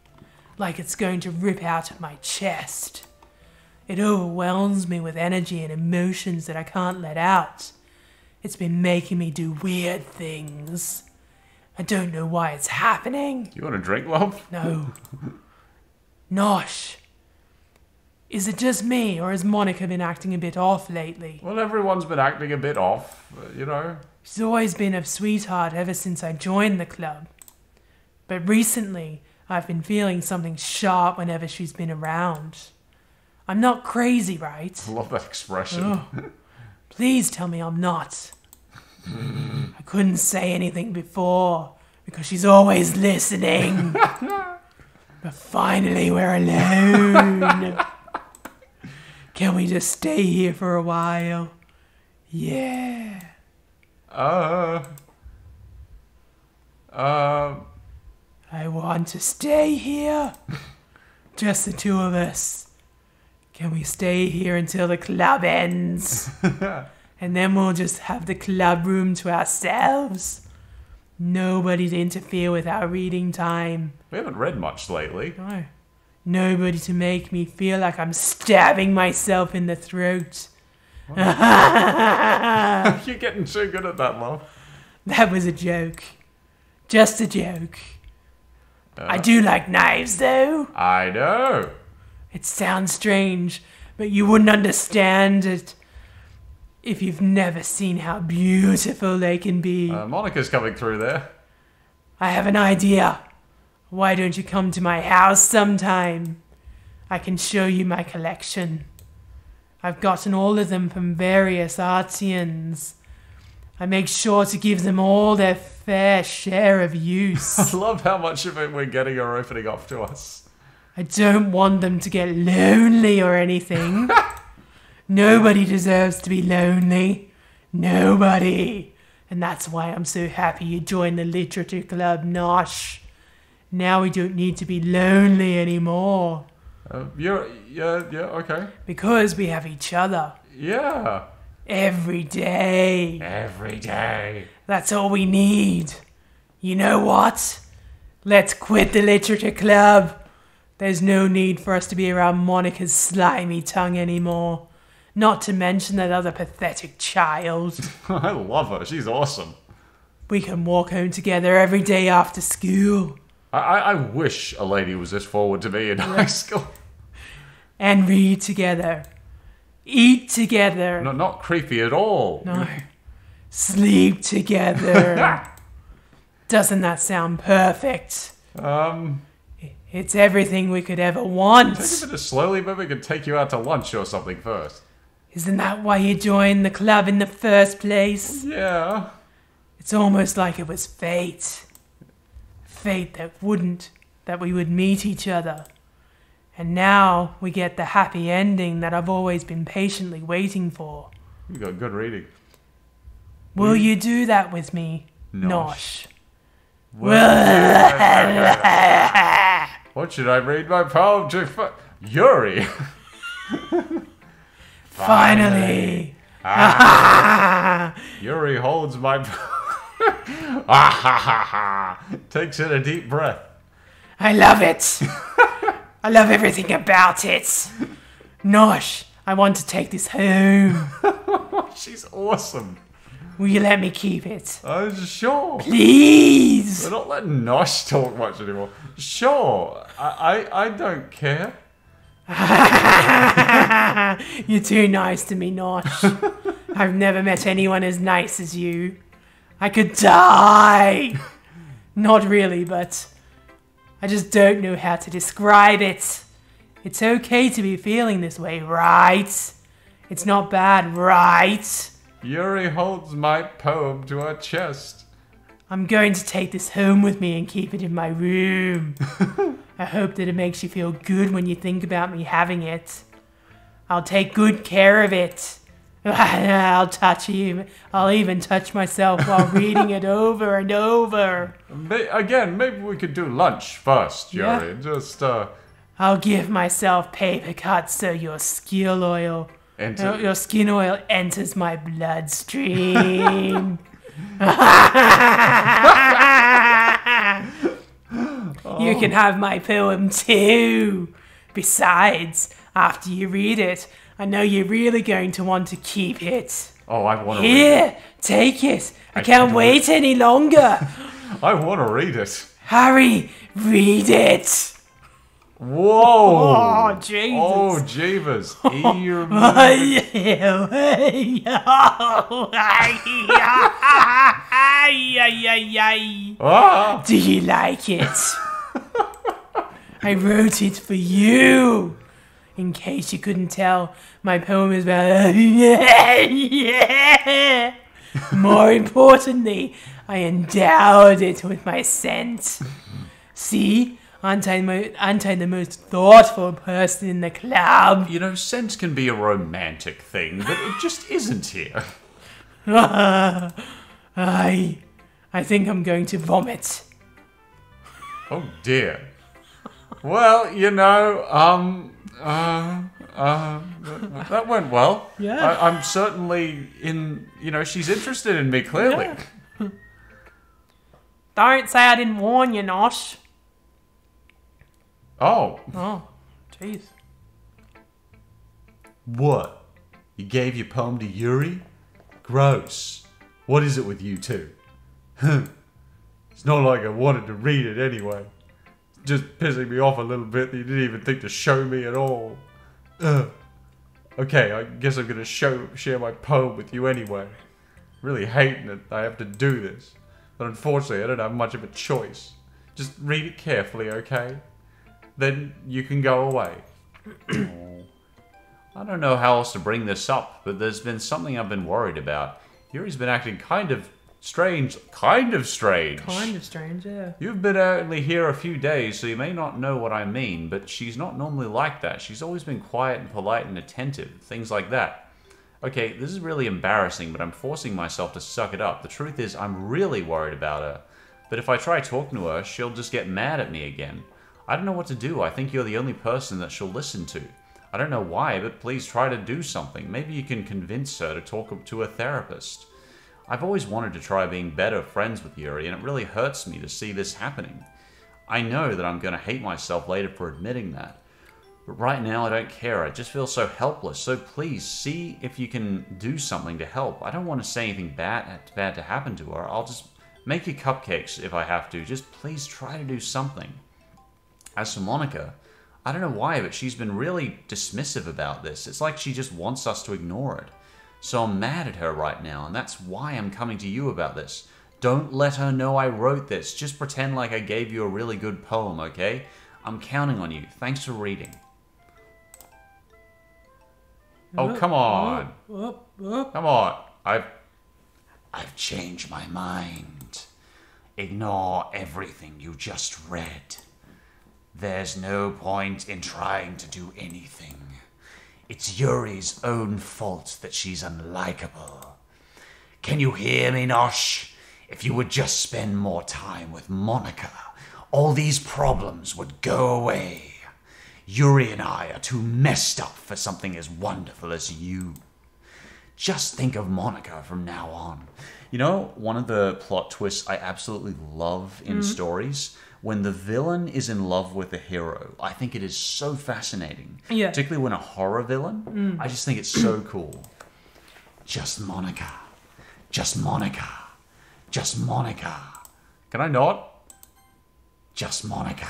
Like it's going to rip out of my chest. It overwhelms me with energy and emotions that I can't let out. It's been making me do weird things. I don't know why it's happening. You want a drink, love? No. Nosh. Is it just me, or has Monica been acting a bit off lately? Well, everyone's been acting a bit off, you know. She's always been a sweetheart ever since I joined the club. But recently, I've been feeling something sharp whenever she's been around. I'm not crazy, right? I love that expression. Oh, please tell me I'm not. I couldn't say anything before, because she's always listening. But finally, we're alone. Can we just stay here for a while? Yeah. I want to stay here. Just the two of us. Can we stay here until the club ends? And then we'll just have the club room to ourselves. Nobody to interfere with our reading time. We haven't read much lately. No. Nobody to make me feel like I'm stabbing myself in the throat. You're getting too good at that, love. That was a joke. Just a joke. I do like knives, though. I know. It sounds strange, but you wouldn't understand it if you've never seen how beautiful they can be. Monica's coming through there. I have an idea. Why don't you come to my house sometime? I can show you my collection. I've gotten all of them from various artisans. I make sure to give them all their fair share of use. I love how much of it we're getting are opening up to us. I don't want them to get lonely or anything. Nobody deserves to be lonely. Nobody. And that's why I'm so happy you joined the literature club, Nosh. Now we don't need to be lonely anymore. Yeah, okay. Because we have each other. Yeah. Every day. Every day. That's all we need. You know what? Let's quit the literature club. There's no need for us to be around Monica's slimy tongue anymore. Not to mention that other pathetic child. I love her. She's awesome. We can walk home together every day after school. I wish a lady was this forward to me in high school. And read together. Eat together. No, not creepy at all. No. Sleep together. Doesn't that sound perfect? It's everything we could ever want. Take a bit of slowly, maybe we could take you out to lunch or something first. Isn't that why you joined the club in the first place? Yeah. It's almost like it was fate. Fate that we would meet each other. And now we get the happy ending that I've always been patiently waiting for. You got good reading. Will you do that with me, Nosh? What should I read my poem to? Yuri. Finally. Yuri holds my. Takes in a deep breath. I love it. I love everything about it. Nosh, I want to take this home. She's awesome. Will you let me keep it? Sure. Please. We're not letting Nosh talk much anymore. Sure. I don't care. You're too nice to me, Nosh. I've never met anyone as nice as you. I could die. Not really, but I just don't know how to describe it. It's okay to be feeling this way, right? It's not bad, right? Yuri holds my poem to her chest. I'm going to take this home with me and keep it in my room. I hope that it makes you feel good when you think about me having it. I'll take good care of it. I'll touch you. I'll even touch myself while reading it over and over. Again, maybe we could do lunch first, Yuri. Yeah. Just, I'll give myself paper cuts so your skin oil enters my bloodstream. You can have my poem too. Besides, after you read it, I know you're really going to want to keep it. Oh, I want to read it. Here, take it. I can't wait any longer. I want to read it. Hurry, read it. Whoa! Oh, Jesus. Oh, Jeevers. Ah! Do you like it? I wrote it for you. In case you couldn't tell, my poem is about... More importantly, I endowed it with my scent. See? Aren't I the most thoughtful person in the club? You know, scent can be a romantic thing, but it just isn't here. I think I'm going to vomit. Oh dear. Well, you know, that went well. Yeah. I'm certainly she's interested in me, clearly. Yeah. Don't say I didn't warn you, Nosh. Oh. Oh, jeez. What? You gave your poem to Yuri? Gross. What is it with you two? It's not like I wanted to read it anyway. It's just pissing me off a little bit that you didn't even think to show me at all. Okay, I guess I'm gonna share my poem with you anyway. Really hating that I have to do this. But unfortunately, I don't have much of a choice. Just read it carefully, okay? Then you can go away. I don't know how else to bring this up, but there's been something I've been worried about. Yuri's been acting kind of strange. Kind of strange, Yeah. You've been only here a few days, so you may not know what I mean, but she's not normally like that. She's always been quiet and polite and attentive, things like that. Okay, this is really embarrassing, but I'm forcing myself to suck it up. The truth is, I'm really worried about her. But if I try talking to her, she'll just get mad at me again. I don't know what to do. I think you're the only person that she'll listen to. I don't know why, but please try to do something. Maybe you can convince her to talk to a therapist. I've always wanted to try being better friends with Yuri, and it really hurts me to see this happening. I know that I'm going to hate myself later for admitting that. But right now, I don't care. I just feel so helpless. So please, see if you can do something to help. I don't want to say anything bad to happen to her. I'll just make you cupcakes if I have to. Just please try to do something. As for Monica, I don't know why, but she's been really dismissive about this. It's like she just wants us to ignore it. So I'm mad at her right now, and that's why I'm coming to you about this. Don't let her know I wrote this. Just pretend like I gave you a really good poem, okay? I'm counting on you. Thanks for reading. Oh, come on. Come on. I've changed my mind. Ignore everything you just read. There's no point in trying to do anything. It's Yuri's own fault that she's unlikable. Can you hear me, Nosh? If you would just spend more time with Monica, all these problems would go away. Yuri and I are too messed up for something as wonderful as you. Just think of Monica from now on. You know, one of the plot twists I absolutely love in stories, when the villain is in love with the hero, I think it is so fascinating. Yeah. Particularly when a horror villain. I just think it's so cool. Just Monica. Just Monica. Just Monica. Can I not? Just Monica.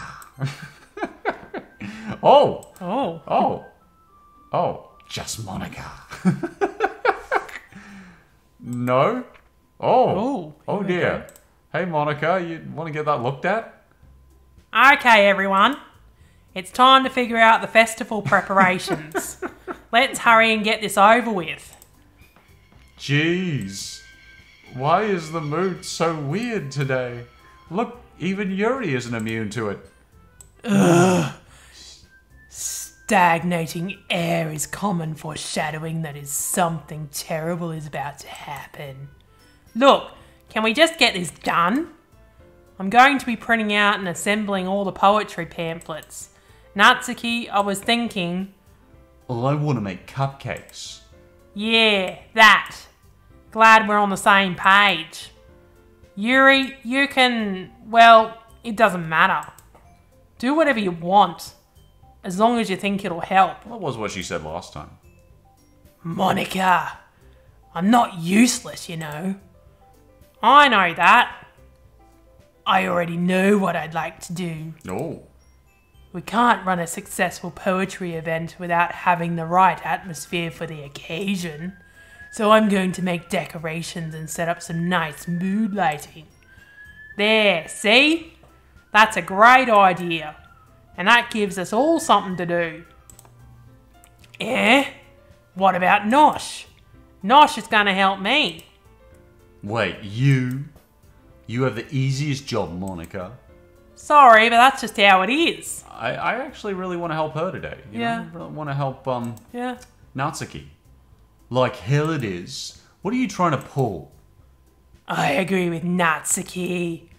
Oh. Oh. Oh. Oh. Just Monica. No? Oh. Oh dear. Okay. Hey Monica, you want to get that looked at? Okay, everyone. It's time to figure out the festival preparations. Let's hurry and get this over with. Jeez. Why is the mood so weird today? Look, even Yuri isn't immune to it. Ugh. Stagnating air is common foreshadowing that something terrible is about to happen. Look, can we just get this done? I'm going to be printing out and assembling all the poetry pamphlets. Natsuki, I was thinking... Well, I want to make cupcakes. Yeah, that. Glad we're on the same page. Yuri, you can... Well, it doesn't matter. Do whatever you want. As long as you think it'll help. That was what she said last time. Monica, I'm not useless, you know. I know that. I already know what I'd like to do. Oh. We can't run a successful poetry event without having the right atmosphere for the occasion. So I'm going to make decorations and set up some nice mood lighting. There, see? That's a great idea. And that gives us all something to do. Eh? What about Nosh? Nosh is going to help me. Wait, you? You have the easiest job, Monica. Sorry, but that's just how it is. I actually really want to help her today. You know? I really want to help Natsuki. Like hell it is. What are you trying to pull? I agree with Natsuki.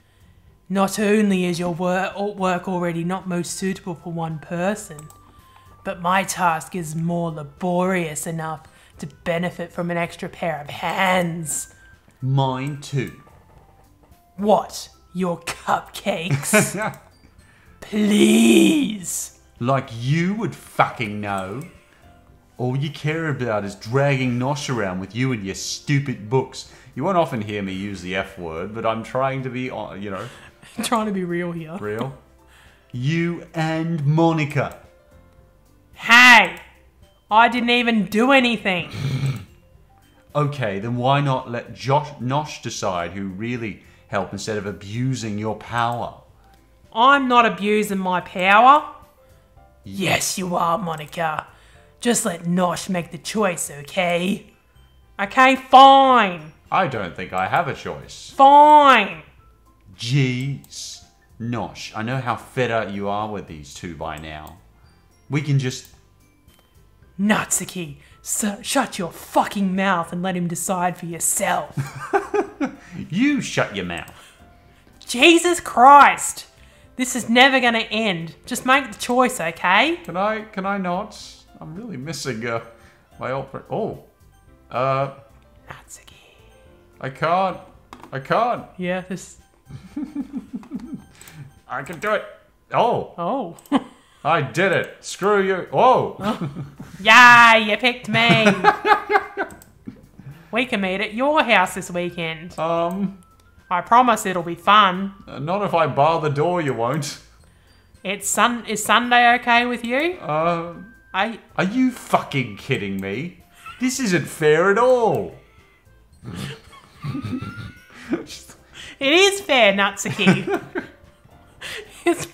Not only is your work already not most suitable for one person, but my task is more laborious enough to benefit from an extra pair of hands. Mine too. What? Your cupcakes? Please. Like you would fucking know. All you care about is dragging Nosh around with you and your stupid books. You won't often hear me use the F word, but I'm trying to be, you know... trying to be real here. Real? You and Monica. Hey! I didn't even do anything. Okay, then why not let Nosh decide who really helped instead of abusing your power? I'm not abusing my power. Yes, you are, Monica. Just let Nosh make the choice, okay? Okay, fine. I don't think I have a choice. Fine. Jeez. Nosh, I know how fed up you are with these two by now. We can just... Natsuki, shut your fucking mouth and let him decide for yourself. You shut your mouth. Jesus Christ. This is never going to end. Just make the choice, okay? Can I not? I'm really missing my old friend. Oh. Natsuki. I can't. Yeah, this... I can do it. Oh. Oh. I did it. Screw you. Oh. Yeah, you picked me. We can meet at your house this weekend. I promise it'll be fun. Not if I bar the door, you won't. Is Sunday okay with you? Are you fucking kidding me? This isn't fair at all. It is fair, Natsuki. It's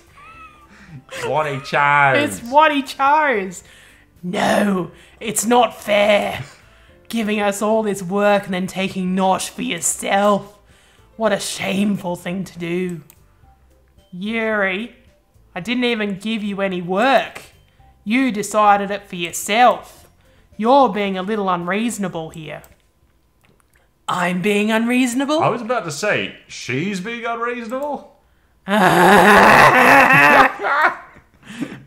what he chose. It's what he chose. No, it's not fair. Giving us all this work and then taking Nosh for yourself. What a shameful thing to do. Yuri, I didn't even give you any work. You decided it for yourself. You're being a little unreasonable here. I'm being unreasonable? I was about to say, she's being unreasonable?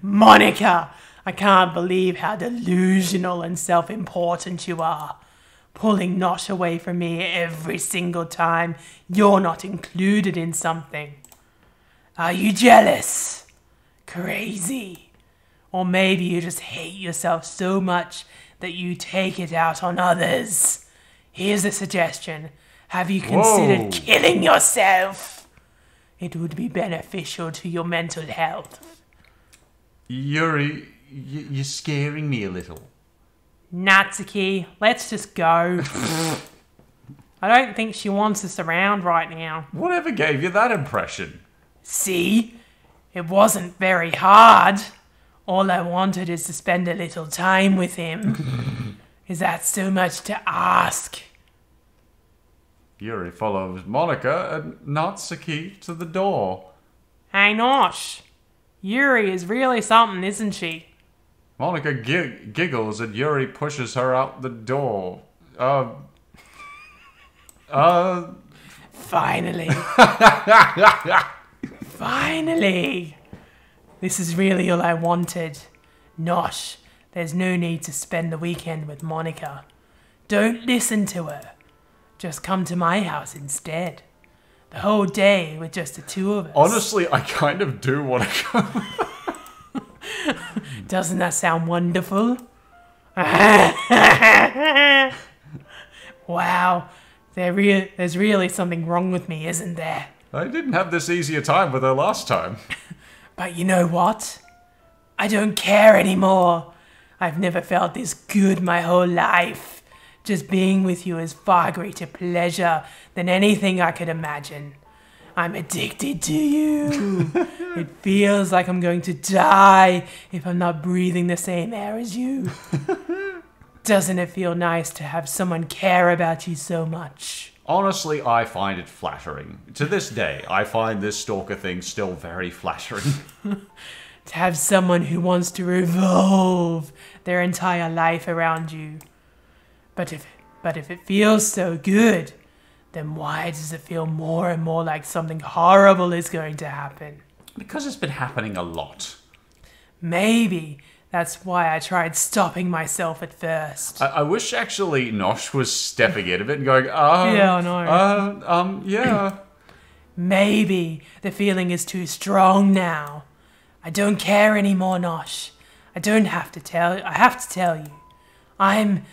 Monica, I can't believe how delusional and self-important you are. Pulling Nosh away from me every single time you're not included in something. Are you jealous? Crazy? Or maybe you just hate yourself so much that you take it out on others. Here's a suggestion. Have you considered killing yourself? It would be beneficial to your mental health. Yuri, you're scaring me a little. Natsuki, let's just go. I don't think she wants us around right now. Whatever gave you that impression? See? It wasn't very hard. All I wanted is to spend a little time with him. Is that so much to ask? Yuri follows Monica and Natsuki to the door. Hey, Nosh. Yuri is really something, isn't she? Monica giggles and Yuri pushes her out the door. Finally. Finally. This is really all I wanted. Nosh, there's no need to spend the weekend with Monica. Don't listen to her. Just come to my house instead. The whole day with just the two of us. Honestly, I kind of do want to come. Doesn't that sound wonderful? Wow, there's really something wrong with me, isn't there? I didn't have this easy a time with her last time. But you know what? I don't care anymore. I've never felt this good my whole life. Just being with you is far greater pleasure than anything I could imagine. I'm addicted to you. It feels like I'm going to die if I'm not breathing the same air as you. Doesn't it feel nice to have someone care about you so much? Honestly, I find it flattering. To this day, I find this stalker thing still very flattering. To have someone who wants to revolve their entire life around you. But if it feels so good, then why does it feel more and more like something horrible is going to happen? Because it's been happening a lot. Maybe that's why I tried stopping myself at first. I wish actually Nosh was stepping in a bit and going, yeah, I know. Yeah. Maybe the feeling is too strong now. I don't care anymore, Nosh. I have to tell you. I'm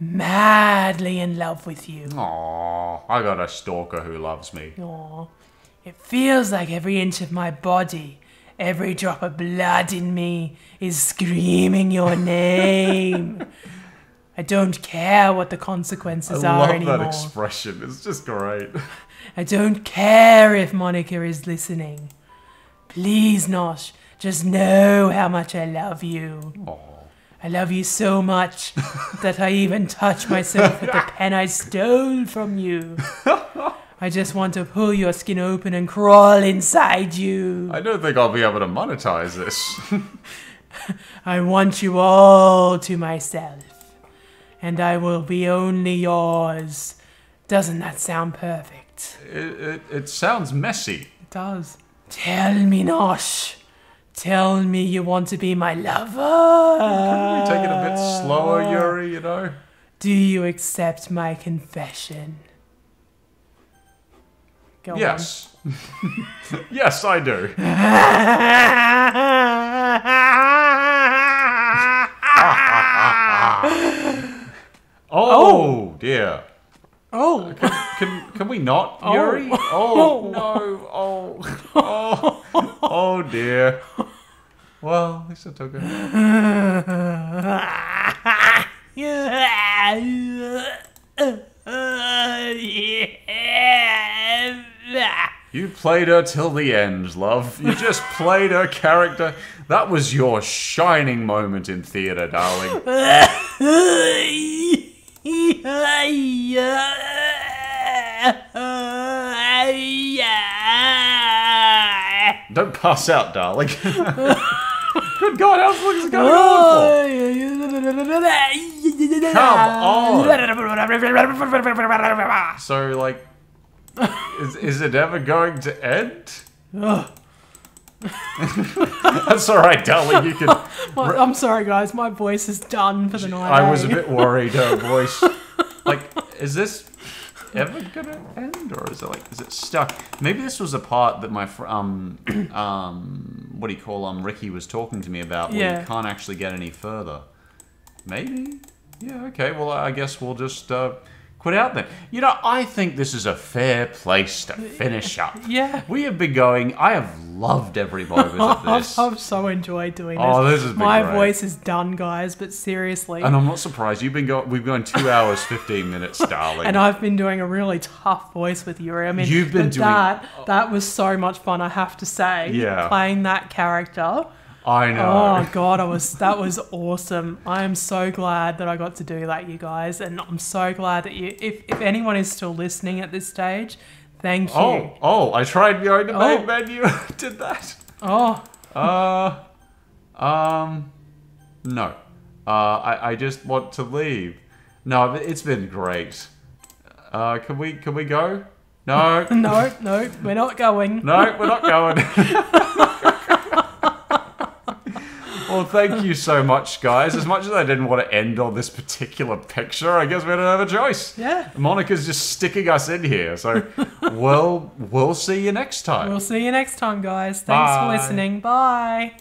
madly in love with you. Aww, I got a stalker who loves me. Aww. It feels like every inch of my body, every drop of blood in me is screaming your name. I don't care what the consequences are anymore. I love that expression. It's just great. I don't care if Monica is listening. Please, Nosh, just know how much I love you. Aww. I love you so much that I even touch myself with the pen I stole from you. I just want to pull your skin open and crawl inside you. I don't think I'll be able to monetize this. I want you all to myself, and I will be only yours. Doesn't that sound perfect? It sounds messy. It does. Tell me, Nosh. Tell me you want to be my lover. Can we take it a bit slower, Yuri, you know? Do you accept my confession? Go yes. Yes, I do. Oh, dear. Oh. Can we not, Yuri? Oh, no. Oh, dear. Well, at least I took it. You played her till the end, love. You just played her character. That was your shining moment in theatre, darling. Don't pass out, darling. Good God, how's things going on? Come on. So, like, is it ever going to end? That's alright, darling. You can. I'm sorry, guys. My voice is done for the night. I was a bit worried. Her voice. Like, is this ever gonna end, or is it stuck? Maybe this was a part that my what do you call Ricky was talking to me about, where you can't actually get any further. Maybe. Yeah. Okay. Well, I guess we'll just quit out then. You know, I think this is a fair place to finish up. Yeah. We have been going. I have loved every moment of this. I've so enjoyed doing this. Oh, this has been My great. voice is done, guys, but seriously. And I'm not surprised. We've gone 2 hours, 15 minutes, darling. And I've been doing a really tough voice with Yuri. I mean, You've been doing... that was so much fun, I have to say. Yeah. Playing that character. I know. Oh god, that was awesome. I am so glad that I got to do that, you guys, and I'm so glad that if anyone is still listening at this stage, thank you. I tried going to main menu. Did that? Oh. No. I just want to leave. No, it's been great. Can we go? No. No, we're not going. No, we're not going. Well, thank you so much, guys. As much as I didn't want to end on this particular picture, I guess we don't have a choice. Yeah. Monica's just sticking us in here, so we'll see you next time. We'll see you next time, guys. Thanks for listening. Bye.